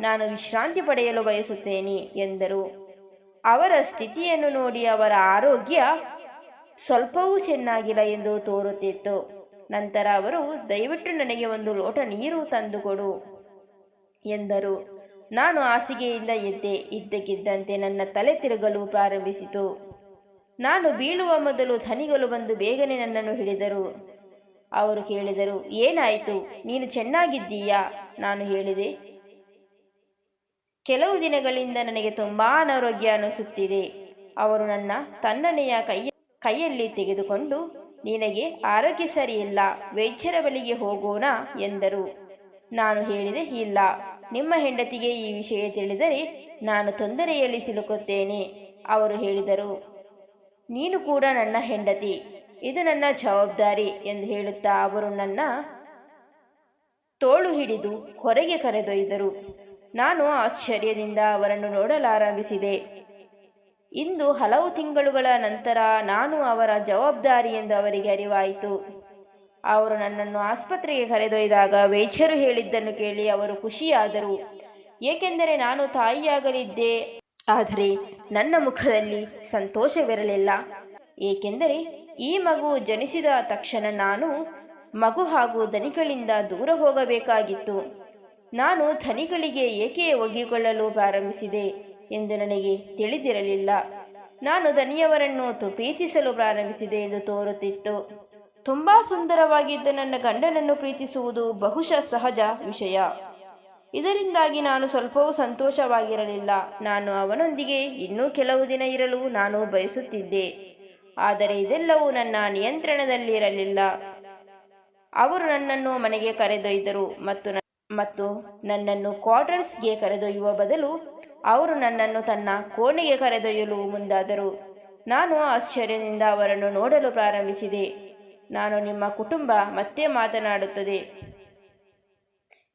ನಾನು ವಿಶ್ರಾಂತಿ ಪಡೆಯಲು ಬಯಸುತ್ತೇನೆ ಎಂದರು. ಅವರ ಸ್ಥಿತಿಯನ್ನು ನೋಡಿ ಅವರ ಆರೋಗ್ಯ ಸ್ವಲ್ಪವೂ ಚೆನ್ನಾಗಿಲ್ಲ ಎಂದು ತೋರುತ್ತಿತ್ತು. ನಂತರ ಅವರು, ದಯವಿಟ್ಟು ನನಗೆ ಒಂದು ಲೋಟ ನೀರು ತಂದುಕೊಡು ಎಂದರು. ನಾನು ಹಾಸಿಗೆಯಿಂದ ಎದ್ದೆ. ಇದ್ದಕ್ಕಿದ್ದಂತೆ ನನ್ನ ತಲೆ ತಿರುಗಲು ಪ್ರಾರಂಭಿಸಿತು. ನಾನು ಬೀಳುವ ಮೊದಲು ಧನಿಗಳು ಬಂದು ಬೇಗನೆ ನನ್ನನ್ನು ಹಿಡಿದರು. ಅವರು ಕೇಳಿದರು, ಏನಾಯಿತು, ನೀನು ಚೆನ್ನಾಗಿದ್ದೀಯಾ? ನಾನು ಹೇಳಿದೆ, ಕೆಲವು ದಿನಗಳಿಂದ ನನಗೆ ತುಂಬಾ ಅನಾರೋಗ್ಯ ಅನಿಸುತ್ತಿದೆ. ಅವರು ನನ್ನ ತಣ್ಣನೆಯ ಕೈಯಲ್ಲಿ ತೆಗೆದುಕೊಂಡು, ನಿನಗೆ ಆರೋಗ್ಯ ಸರಿಯಿಲ್ಲ, ವೈದ್ಯರ ಬಳಿಗೆ ಹೋಗೋಣ ಎಂದರು. ನಾನು ಹೇಳಿದೆ, ಇಲ್ಲ, ನಿಮ್ಮ ಹೆಂಡತಿಗೆ ಈ ವಿಷಯ ತಿಳಿದರೆ ನಾನು ತೊಂದರೆಯಲ್ಲಿ ಸಿಲುಕುತ್ತೇನೆ. ಅವರು ಹೇಳಿದರು, ನೀನು ಕೂಡ ನನ್ನ ಹೆಂಡತಿ, ಇದು ನನ್ನ ಜವಾಬ್ದಾರಿ ಎಂದು ಹೇಳುತ್ತಾ ಅವರು ನನ್ನ ತೋಳು ಹಿಡಿದು ಹೊರಗೆ ಕರೆದೊಯ್ದರು. ನಾನು ಆಶ್ಚರ್ಯದಿಂದ ಅವರನ್ನು ನೋಡಲಾರಂಭಿಸಿದೆ. ಇಂದು ಹಲವು ತಿಂಗಳುಗಳ ನಂತರ ನಾನು ಅವರ ಜವಾಬ್ದಾರಿ ಎಂದು ಅವರಿಗೆ ಅರಿವಾಯಿತು. ಅವರು ನನ್ನನ್ನು ಆಸ್ಪತ್ರೆಗೆ ಕರೆದೊಯ್ದಾಗ ವೈದ್ಯರು ಹೇಳಿದ್ದನ್ನು ಕೇಳಿ ಅವರು ಖುಷಿಯಾದರು. ಏಕೆಂದರೆ ನಾನು ತಾಯಿಯಾಗಲಿದ್ದೆ. ಆದರೆ ನನ್ನ ಮುಖದಲ್ಲಿ ಸಂತೋಷವಿರಲಿಲ್ಲ. ಏಕೆಂದರೆ ಈ ಮಗು ಜನಿಸಿದ ತಕ್ಷಣ ನಾನು ಮಗು ಹಾಗೂ ಧನಿಗಳಿಂದ ದೂರ ಹೋಗಬೇಕಾಗಿತ್ತು. ನಾನು ಧನಿಗಳಿಗೆ ಏಕೆ ಒಗ್ಗಿಕೊಳ್ಳಲು ಪ್ರಾರಂಭಿಸಿದೆ ಎಂದು ನನಗೆ ತಿಳಿದಿರಲಿಲ್ಲ. ನಾನು ಧನಿಯವರನ್ನು ಪ್ರೀತಿಸಲು ಪ್ರಾರಂಭಿಸಿದೆ ಎಂದು ತೋರುತ್ತಿತ್ತು. ತುಂಬಾ ಸುಂದರವಾಗಿದ್ದ ನನ್ನ ಗಂಡನನ್ನು ಪ್ರೀತಿಸುವುದು ಬಹುಶಃ ಸಹಜ ವಿಷಯ. ಇದರಿಂದಾಗಿ ನಾನು ಸ್ವಲ್ಪವೂ ಸಂತೋಷವಾಗಿರಲಿಲ್ಲ. ನಾನು ಅವನೊಂದಿಗೆ ಇನ್ನೂ ಕೆಲವು ದಿನ ಇರಲು ನಾನು ಬಯಸುತ್ತಿದ್ದೆ. ಆದರೆ ಇದೆಲ್ಲವೂ ನನ್ನ ನಿಯಂತ್ರಣದಲ್ಲಿರಲಿಲ್ಲ. ಅವರು ನನ್ನನ್ನು ಮನೆಗೆ ಕರೆದೊಯ್ದರು ಮತ್ತು ನನ್ನನ್ನು ಕ್ವಾರ್ಟರ್ಸ್ಗೆ ಕರೆದೊಯ್ಯುವ ಬದಲು ಅವರು ನನ್ನನ್ನು ತನ್ನ ಕೋಣೆಗೆ ಕರೆದೊಯ್ಯಲು ಮುಂದಾದರು. ನಾನು ಆಶ್ಚರ್ಯದಿಂದ ಅವರನ್ನು ನೋಡಲು ಪ್ರಾರಂಭಿಸಿದೆ. ನಾನು ನಿಮ್ಮ ಕುಟುಂಬ ಮತ್ತೆ ಮಾತನಾಡುತ್ತದೆ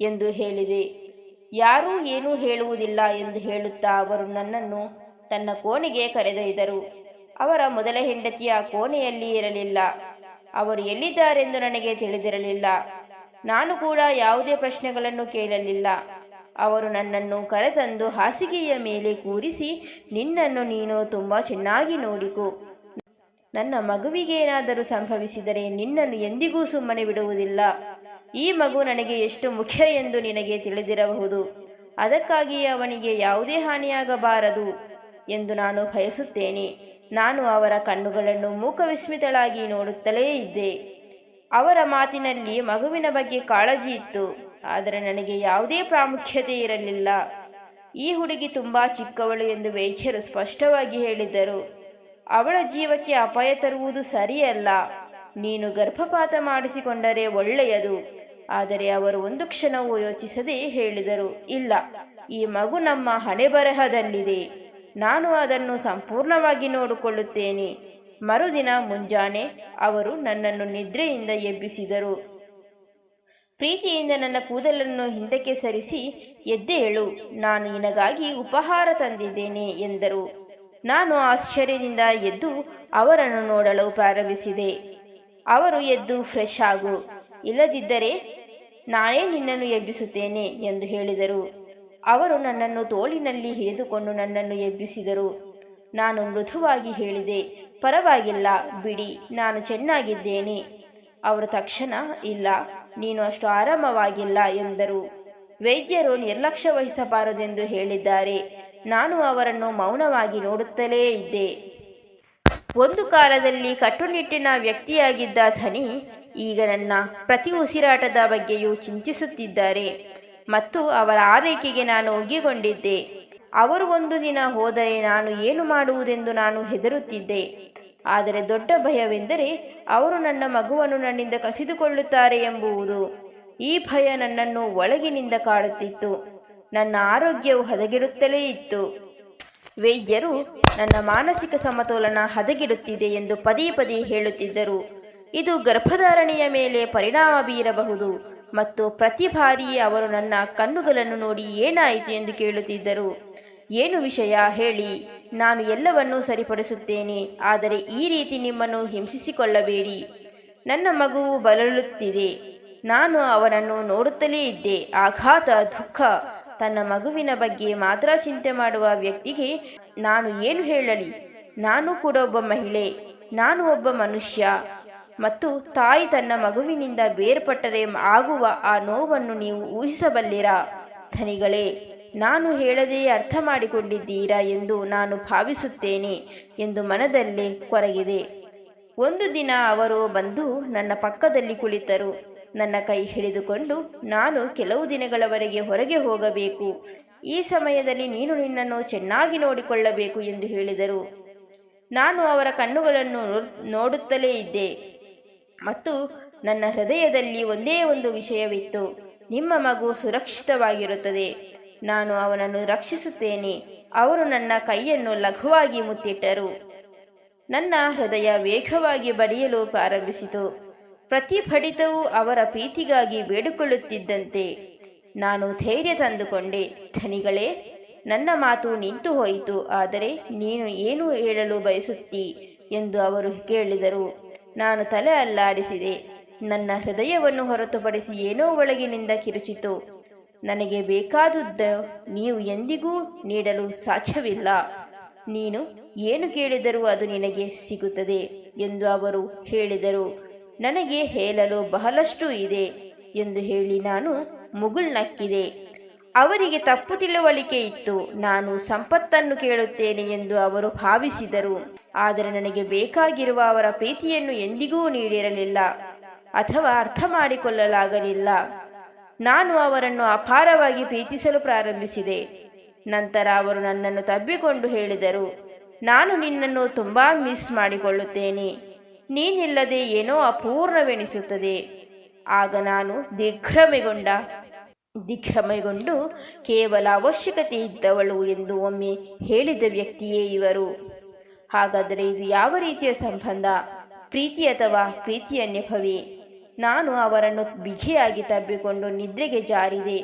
ಎಂದು ಹೇಳಿದೆ. ಯಾರೂ ಏನೂ ಹೇಳುವುದಿಲ್ಲ ಎಂದು ಹೇಳುತ್ತಾ ಅವರು ನನ್ನನ್ನು ತನ್ನ ಕೋಣೆಗೆ ಕರೆದೊಯ್ದರು. ಅವರ ಮೊದಲ ಹೆಂಡತಿಯ ಕೋಣೆಯಲ್ಲಿ ಇರಲಿಲ್ಲ. ಅವರು ಎಲ್ಲಿದ್ದಾರೆಂದು ನನಗೆ ತಿಳಿದಿರಲಿಲ್ಲ. ನಾನು ಕೂಡ ಯಾವುದೇ ಪ್ರಶ್ನೆಗಳನ್ನು ಕೇಳಲಿಲ್ಲ. ಅವರು ನನ್ನನ್ನು ಕರೆತಂದು ಹಾಸಿಗೆಯ ಮೇಲೆ ಕೂರಿಸಿ, ನಿನ್ನನ್ನು ನೀನು ತುಂಬ ಚೆನ್ನಾಗಿ ನೋಡಿಕೊ. ನನ್ನ ಮಗುವಿಗೇನಾದರೂ ಸಂಭವಿಸಿದರೆ ನಿನ್ನನ್ನು ಎಂದಿಗೂ ಸುಮ್ಮನೆ ಬಿಡುವುದಿಲ್ಲ. ಈ ಮಗು ನನಗೆ ಎಷ್ಟು ಮುಖ್ಯ ಎಂದು ನಿನಗೆ ತಿಳಿದಿರಬಹುದು. ಅದಕ್ಕಾಗಿಯೇ ಅವನಿಗೆ ಯಾವುದೇ ಹಾನಿಯಾಗಬಾರದು ಎಂದು ನಾನು ಬಯಸುತ್ತೇನೆ. ನಾನು ಅವರ ಕಣ್ಣುಗಳನ್ನು ಮೂಕವಿಸ್ಮಿತಳಾಗಿ ನೋಡುತ್ತಲೇ ಇದ್ದೆ. ಅವರ ಮಾತಿನಲ್ಲಿ ಮಗುವಿನ ಬಗ್ಗೆ ಕಾಳಜಿ ಇತ್ತು, ಆದರೆ ನನಗೆ ಯಾವುದೇ ಪ್ರಾಮುಖ್ಯತೆ ಇರಲಿಲ್ಲ. ಈ ಹುಡುಗಿ ತುಂಬಾ ಚಿಕ್ಕವಳು ಎಂದು ವೈದ್ಯರು ಸ್ಪಷ್ಟವಾಗಿ ಹೇಳಿದ್ದರು. ಅವಳ ಜೀವಕ್ಕೆ ಅಪಾಯ ತರುವುದು ಸರಿಯಲ್ಲ. ನೀನು ಗರ್ಭಪಾತ ಮಾಡಿಸಿಕೊಂಡರೆ ಒಳ್ಳೆಯದು. ಆದರೆ ಅವರು ಒಂದು ಕ್ಷಣವೂ ಯೋಚಿಸದೆ ಹೇಳಿದರು, ಇಲ್ಲ, ಈ ಮಗು ನಮ್ಮ ಹಣೆಬರಹದಲ್ಲಿದೆ. ನಾನು ಅದನ್ನು ಸಂಪೂರ್ಣವಾಗಿ ನೋಡಿಕೊಳ್ಳುತ್ತೇನೆ. ಮರುದಿನ ಮುಂಜಾನೆ ಅವರು ನನ್ನನ್ನು ನಿದ್ರೆಯಿಂದ ಎಬ್ಬಿಸಿದರು. ಪ್ರೀತಿಯಿಂದ ನನ್ನ ಕೂದಲನ್ನು ಹಿಂದಕ್ಕೆ ಸರಿಸಿ, ಎದ್ದೇಳು, ನಾನು ನಿನಗಾಗಿ ಉಪಹಾರ ತಂದಿದ್ದೇನೆ ಎಂದರು. ನಾನು ಆಶ್ಚರ್ಯದಿಂದ ಎದ್ದು ಅವರನ್ನು ನೋಡಲು ಪ್ರಾರಂಭಿಸಿದೆ. ಅವರು ಎದ್ದು ಫ್ರೆಶ್ ಆಗು, ಇಲ್ಲದಿದ್ದರೆ ನಾನೇ ನಿನ್ನನ್ನು ಎಬ್ಬಿಸುತ್ತೇನೆ ಎಂದು ಹೇಳಿದರು. ಅವರು ನನ್ನನ್ನು ತೋಳಿನಲ್ಲಿ ಹಿಡಿದುಕೊಂಡು ನನ್ನನ್ನು ಎಬ್ಬಿಸಿದರು. ನಾನು ಮೃದುವಾಗಿ ಹೇಳಿದೆ, ಪರವಾಗಿಲ್ಲ ಬಿಡಿ, ನಾನು ಚೆನ್ನಾಗಿದ್ದೇನೆ. ಅವರು ತಕ್ಷಣ, ಇಲ್ಲ, ನೀನು ಅಷ್ಟು ಆರಾಮವಾಗಿಲ್ಲ ಎಂದರು. ವೈದ್ಯರು ನಿರ್ಲಕ್ಷ್ಯ ವಹಿಸಬಾರದೆಂದು ಹೇಳಿದ್ದಾರೆ. ನಾನು ಅವರನ್ನು ಮೌನವಾಗಿ ನೋಡುತ್ತಲೇ ಇದ್ದೆ. ಒಂದು ಕಾಲದಲ್ಲಿ ಕಟ್ಟುನಿಟ್ಟಿನ ವ್ಯಕ್ತಿಯಾಗಿದ್ದ ಧನಿ ಈಗ ನನ್ನ ಪ್ರತಿ ಉಸಿರಾಟದ ಬಗ್ಗೆಯೂ ಚಿಂತಿಸುತ್ತಿದ್ದಾರೆ ಮತ್ತು ಅವರ ಆರೈಕೆಗೆ ನಾನು ಒಗ್ಗಿಕೊಂಡಿದ್ದೆ. ಅವರು ಒಂದು ದಿನ ಹೋದರೆ ನಾನು ಏನು ಮಾಡುವುದೆಂದು ನಾನು ಹೆದರುತ್ತಿದ್ದೆ. ಆದರೆ ದೊಡ್ಡ ಭಯವೆಂದರೆ ಅವರು ನನ್ನ ಮಗುವನ್ನು ನನ್ನಿಂದ ಕಸಿದುಕೊಳ್ಳುತ್ತಾರೆ ಎಂಬುದು. ಈ ಭಯ ನನ್ನನ್ನು ಒಳಗಿನಿಂದ ಕಾಡುತ್ತಿತ್ತು. ನನ್ನ ಆರೋಗ್ಯವು ಹದಗೆಡುತ್ತಲೇ ಇತ್ತು. ವೈದ್ಯರು ನನ್ನ ಮಾನಸಿಕ ಸಮತೋಲನ ಹದಗೆಡುತ್ತಿದೆ ಎಂದು ಪದೇ ಪದೇ ಹೇಳುತ್ತಿದ್ದರು. ಇದು ಗರ್ಭಧಾರಣೆಯ ಮೇಲೆ ಪರಿಣಾಮ ಬೀರಬಹುದು ಮತ್ತು ಪ್ರತಿ ಬಾರಿ ಅವರು ನನ್ನ ಕಣ್ಣುಗಳನ್ನು ನೋಡಿ ಏನಾಯಿತು ಎಂದು ಕೇಳುತ್ತಿದ್ದರು. ಏನು ವಿಷಯ ಹೇಳಿ, ನಾನು ಎಲ್ಲವನ್ನೂ ಸರಿಪಡಿಸುತ್ತೇನೆ, ಆದರೆ ಈ ರೀತಿ ನಿಮ್ಮನ್ನು ಹಿಂಸಿಸಿಕೊಳ್ಳಬೇಡಿ. ನನ್ನ ಮಗುವು ಬಳಲುತ್ತಿದೆ. ನಾನು ಅವನನ್ನು ನೋಡುತ್ತಲೇ ಇದ್ದೆ. ಆಘಾತ, ದುಃಖ. ತನ್ನ ಮಗುವಿನ ಬಗ್ಗೆ ಮಾತ್ರ ಚಿಂತೆ ಮಾಡುವ ವ್ಯಕ್ತಿಗೆ ನಾನು ಏನು ಹೇಳಲಿ? ನಾನು ಕೂಡ ಒಬ್ಬ ಮಹಿಳೆ, ನಾನು ಒಬ್ಬ ಮನುಷ್ಯ. ಮತ್ತು ತಾಯಿ ತನ್ನ ಮಗುವಿನಿಂದ ಬೇರ್ಪಟ್ಟರೆ ಆಗುವ ಆ ನೋವನ್ನು ನೀವು ಊಹಿಸಬಲ್ಲಿರಾ? ಧನಿಗಳೇ, ನಾನು ಹೇಳದೇ ಅರ್ಥ ಮಾಡಿಕೊಂಡಿದ್ದೀರಾ ಎಂದು ನಾನು ಭಾವಿಸುತ್ತೇನೆ ಎಂದು ಮನದಲ್ಲೇ ಕೊರಗಿದೆ. ಒಂದು ದಿನ ಅವರು ಬಂದು ನನ್ನ ಪಕ್ಕದಲ್ಲಿ ಕುಳಿತರು. ನನ್ನ ಕೈ ಹಿಡಿದುಕೊಂಡು, ನಾನು ಕೆಲವು ದಿನಗಳವರೆಗೆ ಹೊರಗೆ ಹೋಗಬೇಕು, ಈ ಸಮಯದಲ್ಲಿ ನೀನು ನಿನ್ನನ್ನು ಚೆನ್ನಾಗಿ ನೋಡಿಕೊಳ್ಳಬೇಕು ಎಂದು ಹೇಳಿದರು. ನಾನು ಅವರ ಕಣ್ಣುಗಳನ್ನು ನೋಡುತ್ತಲೇ ಇದ್ದೆ ಮತ್ತು ನನ್ನ ಹೃದಯದಲ್ಲಿ ಒಂದೇ ಒಂದು ವಿಷಯವಿತ್ತು: ನಿಮ್ಮ ಮಗು ಸುರಕ್ಷಿತವಾಗಿರುತ್ತದೆ, ನಾನು ಅವನನ್ನು ರಕ್ಷಿಸುತ್ತೇನೆ. ಅವರು ನನ್ನ ಕೈಯನ್ನು ಲಘುವಾಗಿ ಮುತ್ತಿಟ್ಟರು. ನನ್ನ ಹೃದಯ ವೇಗವಾಗಿ ಬಡಿಯಲು ಪ್ರಾರಂಭಿಸಿತು. ಪ್ರತಿ ಬಡಿತವೂ ಅವರ ಪ್ರೀತಿಗಾಗಿ ಬೇಡಿಕೊಳ್ಳುತ್ತಿದ್ದಂತೆ ನಾನು ಧೈರ್ಯ ತಂದುಕೊಂಡೆ. ಧನಿಗಳೇ, ನನ್ನ ಮಾತು ನಿಂತು ಹೋಯಿತು, ಆದರೆ ನೀನು ಏನು ಹೇಳಲು ಬಯಸುತ್ತೀ ಎಂದು ಅವರು ಕೇಳಿದರು. ನಾನು ತಲೆ ಅಲ್ಲಾಡಿಸಿದೆ. ನನ್ನ ಹೃದಯವನ್ನು ಹೊರತುಪಡಿಸಿ ಏನೋ ಒಳಗಿನಿಂದ ಕಿರುಚಿತು. ನನಗೆ ಬೇಕಾದುದನ್ನು ನೀವು ಎಂದಿಗೂ ನೀಡಲು ಸಾಧ್ಯವಿಲ್ಲ. ನೀನು ಏನು ಕೇಳಿದರೂ ಅದು ನಿನಗೆ ಸಿಗುತ್ತದೆ ಎಂದು ಅವರು ಹೇಳಿದರು. ನನಗೆ ಹೇಳಲು ಬಹಳಷ್ಟು ಇದೆ ಎಂದು ಹೇಳಿ ನಾನು ಮುಗುಳ್ನಕ್ಕಿದೆ. ಅವರಿಗೆ ತಪ್ಪು ತಿಳುವಳಿಕೆ ಇತ್ತು. ನಾನು ಸಂಪತ್ತನ್ನು ಕೇಳುತ್ತೇನೆ ಎಂದು ಅವರು ಭಾವಿಸಿದರು. ಆದರೆ ನನಗೆ ಬೇಕಾಗಿರುವ ಅವರ ಪ್ರೀತಿಯನ್ನು ಎಂದಿಗೂ ನೀಡಿರಲಿಲ್ಲ ಅಥವಾ ಅರ್ಥ ಮಾಡಿಕೊಳ್ಳಲಾಗಲಿಲ್ಲ. ನಾನು ಅವರನ್ನು ಅಪಾರವಾಗಿ ಪ್ರೀತಿಸಲು ಪ್ರಾರಂಭಿಸಿದೆ. ನಂತರ ಅವರು ನನ್ನನ್ನು ತಬ್ಬಿಕೊಂಡು ಹೇಳಿದರು, ನಾನು ನಿನ್ನನ್ನು ತುಂಬ ಮಿಸ್ ಮಾಡಿಕೊಳ್ಳುತ್ತೇನೆ, ನೀನಿಲ್ಲದೆ ಏನೋ ಅಪೂರ್ಣವೆನಿಸುತ್ತದೆ. ಆಗ ನಾನು ದಿಗ್ಭ್ರಮೆಗೊಂಡು ಕೇವಲ ಅವಶ್ಯಕತೆ ಇದ್ದವಳು ಎಂದು ಒಮ್ಮೆ ಹೇಳಿದ ವ್ಯಕ್ತಿಯೇ ಇವರು. ಹಾಗಾದರೆ ಇದು ಯಾವ ರೀತಿಯ ಸಂಬಂಧ? ಪ್ರೀತಿ ಅಥವಾ ಪ್ರೀತಿಯ ನೆಪವೇ? ನಾನು ಅವರನ್ನು ಬಿಗಿಯಾಗಿ ತಬ್ಬಿಕೊಂಡು ನಿದ್ರೆಗೆ ಜಾರಿದೆ.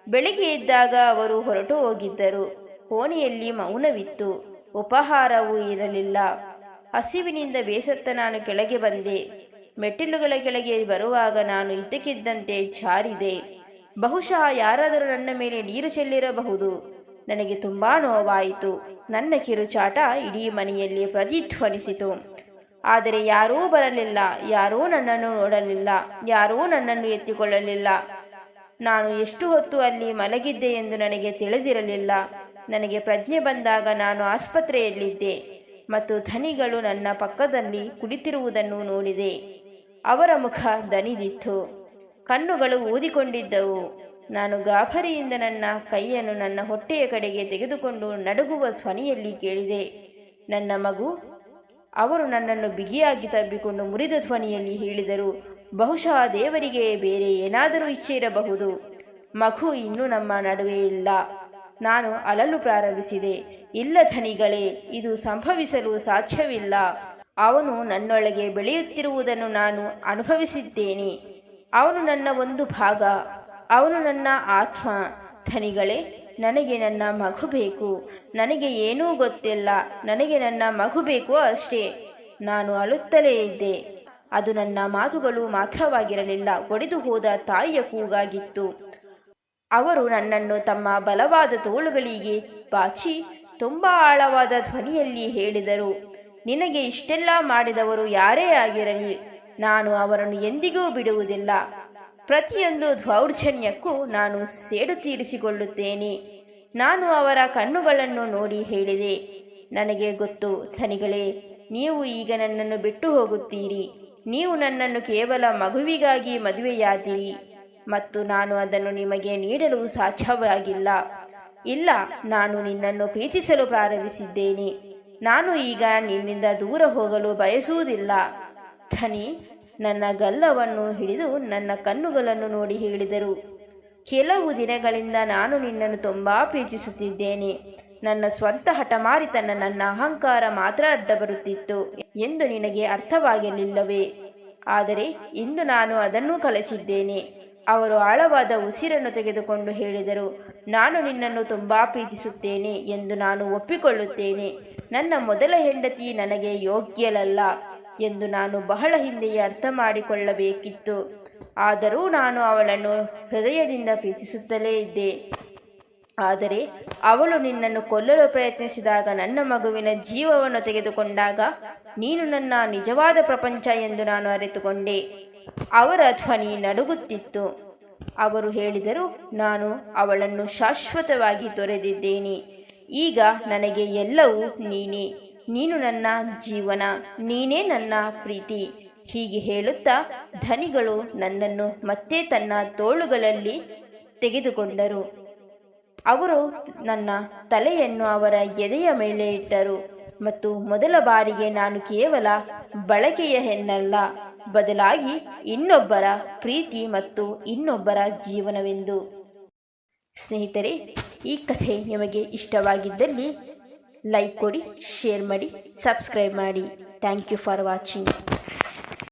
ಬೆಳಗ್ಗೆ ಎದ್ದಾಗ ಅವರು ಹೊರಟು ಹೋಗಿದ್ದರು. ಕೋಣೆಯಲ್ಲಿ ಮೌನವಿತ್ತು. ಉಪಹಾರವೂ ಇರಲಿಲ್ಲ. ಹಸಿವಿನಿಂದ ಬೇಸತ್ತ ನಾನು ಕೆಳಗೆ ಬಂದೆ. ಮೆಟ್ಟಿಲುಗಳ ಕೆಳಗೆ ಬರುವಾಗ ನಾನು ಇದ್ದಕ್ಕಿದ್ದಂತೆ ಜಾರಿದೆ. ಬಹುಶಃ ಯಾರಾದರೂ ನನ್ನ ಮೇಲೆ ನೀರು ಚೆಲ್ಲಿರಬಹುದು. ನನಗೆ ತುಂಬಾ ನೋವಾಯಿತು. ನನ್ನ ಕಿರುಚಾಟ ಇಡೀ ಮನೆಯಲ್ಲಿ ಪ್ರತಿಧ್ವನಿಸಿತು. ಆದರೆ ಯಾರೂ ಬರಲಿಲ್ಲ, ಯಾರೂ ನನ್ನನ್ನು ನೋಡಲಿಲ್ಲ, ಯಾರೂ ನನ್ನನ್ನು ಎತ್ತಿಕೊಳ್ಳಲಿಲ್ಲ. ನಾನು ಎಷ್ಟು ಹೊತ್ತು ಅಲ್ಲಿ ಮಲಗಿದ್ದೆ ಎಂದು ನನಗೆ ತಿಳಿದಿರಲಿಲ್ಲ. ನನಗೆ ಪ್ರಜ್ಞೆ ಬಂದಾಗ ನಾನು ಆಸ್ಪತ್ರೆಯಲ್ಲಿದ್ದೆ ಮತ್ತು ಧನಿಗಳು ನನ್ನ ಪಕ್ಕದಲ್ಲಿ ಕುಳಿತಿರುವುದನ್ನು ನೋಡಿದೆ. ಅವರ ಮುಖ ದಣಿದಿತ್ತು, ಕಣ್ಣುಗಳು ಊದಿಕೊಂಡಿದ್ದವು. ನಾನು ಗಾಬರಿಯಿಂದ ನನ್ನ ಕೈಯನ್ನು ನನ್ನ ಹೊಟ್ಟೆಯ ಕಡೆಗೆ ತೆಗೆದುಕೊಂಡು ನಡುಗುವ ಧ್ವನಿಯಲ್ಲಿ ಕೇಳಿದೆ, ನನ್ನ ಮಗು. ಅವರು ನನ್ನನ್ನು ಬಿಗಿಯಾಗಿ ತಬ್ಬಿಕೊಂಡು ಮುರಿದ ಧ್ವನಿಯಲ್ಲಿ ಹೇಳಿದರು, ಬಹುಶಃ ದೇವರಿಗೆ ಬೇರೆ ಏನಾದರೂ ಇಚ್ಛೆ ಇರಬಹುದು. ಮಗು ಇನ್ನೂ ನಮ್ಮ ನಡುವೆ ಇಲ್ಲ. ನಾನು ಅಳಲು ಪ್ರಾರಂಭಿಸಿದೆ. ಇಲ್ಲ ಧನಿಗಳೇ, ಇದು ಸಂಭವಿಸಲು ಸಾಧ್ಯವಿಲ್ಲ. ಅವನು ನನ್ನೊಳಗೆ ಬೆಳೆಯುತ್ತಿರುವುದನ್ನು ನಾನು ಅನುಭವಿಸಿದ್ದೇನೆ. ಅವನು ನನ್ನ ಒಂದು ಭಾಗ, ಅವನು ನನ್ನ ಆತ್ಮ. ಧನಿಗಳೇ, ನನಗೆ ನನ್ನ ಮಗು ಬೇಕು. ನನಗೆ ಏನೂ ಗೊತ್ತಿಲ್ಲ, ನನಗೆ ನನ್ನ ಮಗು ಬೇಕು ಅಷ್ಟೇ. ನಾನು ಅಳುತ್ತಲೇ ಇದ್ದೆ. ಅದು ನನ್ನ ಮಾತುಗಳು ಮಾತ್ರವಾಗಿರಲಿಲ್ಲ, ಒಡೆದು ಹೋದ ತಾಯಿಯ ಕೂಗಾಗಿತ್ತು. ಅವರು ನನ್ನನ್ನು ತಮ್ಮ ಬಲವಾದ ತೋಳುಗಳಿಗೆ ಬಾಚಿ ತುಂಬ ಆಳವಾದ ಧ್ವನಿಯಲ್ಲಿ ಹೇಳಿದರು, ನಿನಗೆ ಇಷ್ಟೆಲ್ಲ ಮಾಡಿದವರು ಯಾರೇ ಆಗಿರಲಿ, ನಾನು ಅವರನ್ನು ಎಂದಿಗೂ ಬಿಡುವುದಿಲ್ಲ. ಪ್ರತಿಯೊಂದು ದೌರ್ಜನ್ಯಕ್ಕೂ ನಾನು ಸೇಡು ತೀರಿಸಿಕೊಳ್ಳುತ್ತೇನೆ. ನಾನು ಅವರ ಕಣ್ಣುಗಳನ್ನು ನೋಡಿ ಹೇಳಿದೆ, ನನಗೆ ಗೊತ್ತು ಧನಿಗಳೇ, ನೀವು ಈಗ ನನ್ನನ್ನು ಬಿಟ್ಟು ಹೋಗುತ್ತೀರಿ. ನೀವು ನನ್ನನ್ನು ಕೇವಲ ಮಗುವಿಗಾಗಿ ಮದುವೆಯಾದಿರಿ ಮತ್ತು ನಾನು ಅದನ್ನು ನಿಮಗೆ ನೀಡಲು ಸಾಧ್ಯವಾಗಿಲ್ಲ. ಇಲ್ಲ, ನಾನು ನಿನ್ನನ್ನು ಪ್ರೀತಿಸಲು ಪ್ರಾರಂಭಿಸಿದ್ದೇನೆ. ನಾನು ಈಗ ನಿನ್ನಿಂದ ದೂರ ಹೋಗಲು ಬಯಸುವುದಿಲ್ಲ. ಧನಿ ನನ್ನ ಗಲ್ಲವನ್ನು ಹಿಡಿದು ನನ್ನ ಕಣ್ಣುಗಳನ್ನು ನೋಡಿ ಹೇಳಿದರು, ಕೆಲವು ದಿನಗಳಿಂದ ನಾನು ನಿನ್ನನ್ನು ತುಂಬ ಪ್ರೀತಿಸುತ್ತಿದ್ದೇನೆ. ನನ್ನ ಸ್ವಂತ ಹಠಮಾರಿತನ, ನನ್ನ ಅಹಂಕಾರ ಮಾತ್ರ ಅಡ್ಡ ಬರುತ್ತಿತ್ತು ಎಂದು ನಿನಗೆ ಅರ್ಥವಾಗಿರಲಿಲ್ಲವೇ? ಆದರೆ ಇಂದು ನಾನು ಅದನ್ನೂ ಕಲಿಸಿದ್ದೇನೆ. ಅವರು ಆಳವಾದ ಉಸಿರನ್ನು ತೆಗೆದುಕೊಂಡು ಹೇಳಿದರು, ನಾನು ನಿನ್ನನ್ನು ತುಂಬ ಪ್ರೀತಿಸುತ್ತೇನೆ ಎಂದು ನಾನು ಒಪ್ಪಿಕೊಳ್ಳುತ್ತೇನೆ. ನನ್ನ ಮೊದಲ ಹೆಂಡತಿ ನನಗೆ ಯೋಗ್ಯಳಲ್ಲ ಎಂದು ನಾನು ಬಹಳ ಹಿಂದೆಯೇ ಅರ್ಥ ಮಾಡಿಕೊಳ್ಳಬೇಕಿತ್ತು. ಆದರೂ ನಾನು ಅವಳನ್ನು ಹೃದಯದಿಂದ ಪ್ರೀತಿಸುತ್ತಲೇ ಇದ್ದೆ. ಆದರೆ ಅವಳು ನಿನ್ನನ್ನು ಕೊಲ್ಲಲು ಪ್ರಯತ್ನಿಸಿದಾಗ, ನನ್ನ ಮಗುವಿನ ಜೀವವನ್ನು ತೆಗೆದುಕೊಂಡಾಗ ನೀನು ನನ್ನ ನಿಜವಾದ ಪ್ರಪಂಚ ಎಂದು ನಾನು ಅರಿತುಕೊಂಡೆ. ಅವರ ಧ್ವನಿ ನಡುಗುತ್ತಿತ್ತು. ಅವರು ಹೇಳಿದರು, ನಾನು ಅವಳನ್ನು ಶಾಶ್ವತವಾಗಿ ತೊರೆದಿದ್ದೇನೆ. ಈಗ ನನಗೆ ಎಲ್ಲವೂ ನೀನೇ. ನೀನು ನನ್ನ ಜೀವನ, ನೀನೇ ನನ್ನ ಪ್ರೀತಿ. ಹೀಗೆ ಹೇಳುತ್ತಾ ಧನಿಗಳು ನನ್ನನ್ನು ಮತ್ತೆ ತನ್ನ ತೋಳುಗಳಲ್ಲಿ ತೆಗೆದುಕೊಂಡರು. ಅವರು ನನ್ನ ತಲೆಯನ್ನು ಅವರ ಎದೆಯ ಮೇಲೆ ಇಟ್ಟರು ಮತ್ತು ಮೊದಲ ಬಾರಿಗೆ ನಾನು ಕೇವಲ ಬಳಕೆಯ ಹೆಣ್ಣಲ್ಲ, ಬದಲಾಗಿ ಇನ್ನೊಬ್ಬರ ಪ್ರೀತಿ ಮತ್ತು ಇನ್ನೊಬ್ಬರ ಜೀವನವೆಂದು. ಸ್ನೇಹಿತರೆ, ಈ ಕಥೆ ನಿಮಗೆ ಇಷ್ಟವಾಗಿದ್ದಲ್ಲಿ ಲೈಕ್ ಕೊಡಿ, ಶೇರ್ ಮಾಡಿ, ಸಬ್ಸ್ಕ್ರೈಬ್ ಮಾಡಿ. Thank you for watching.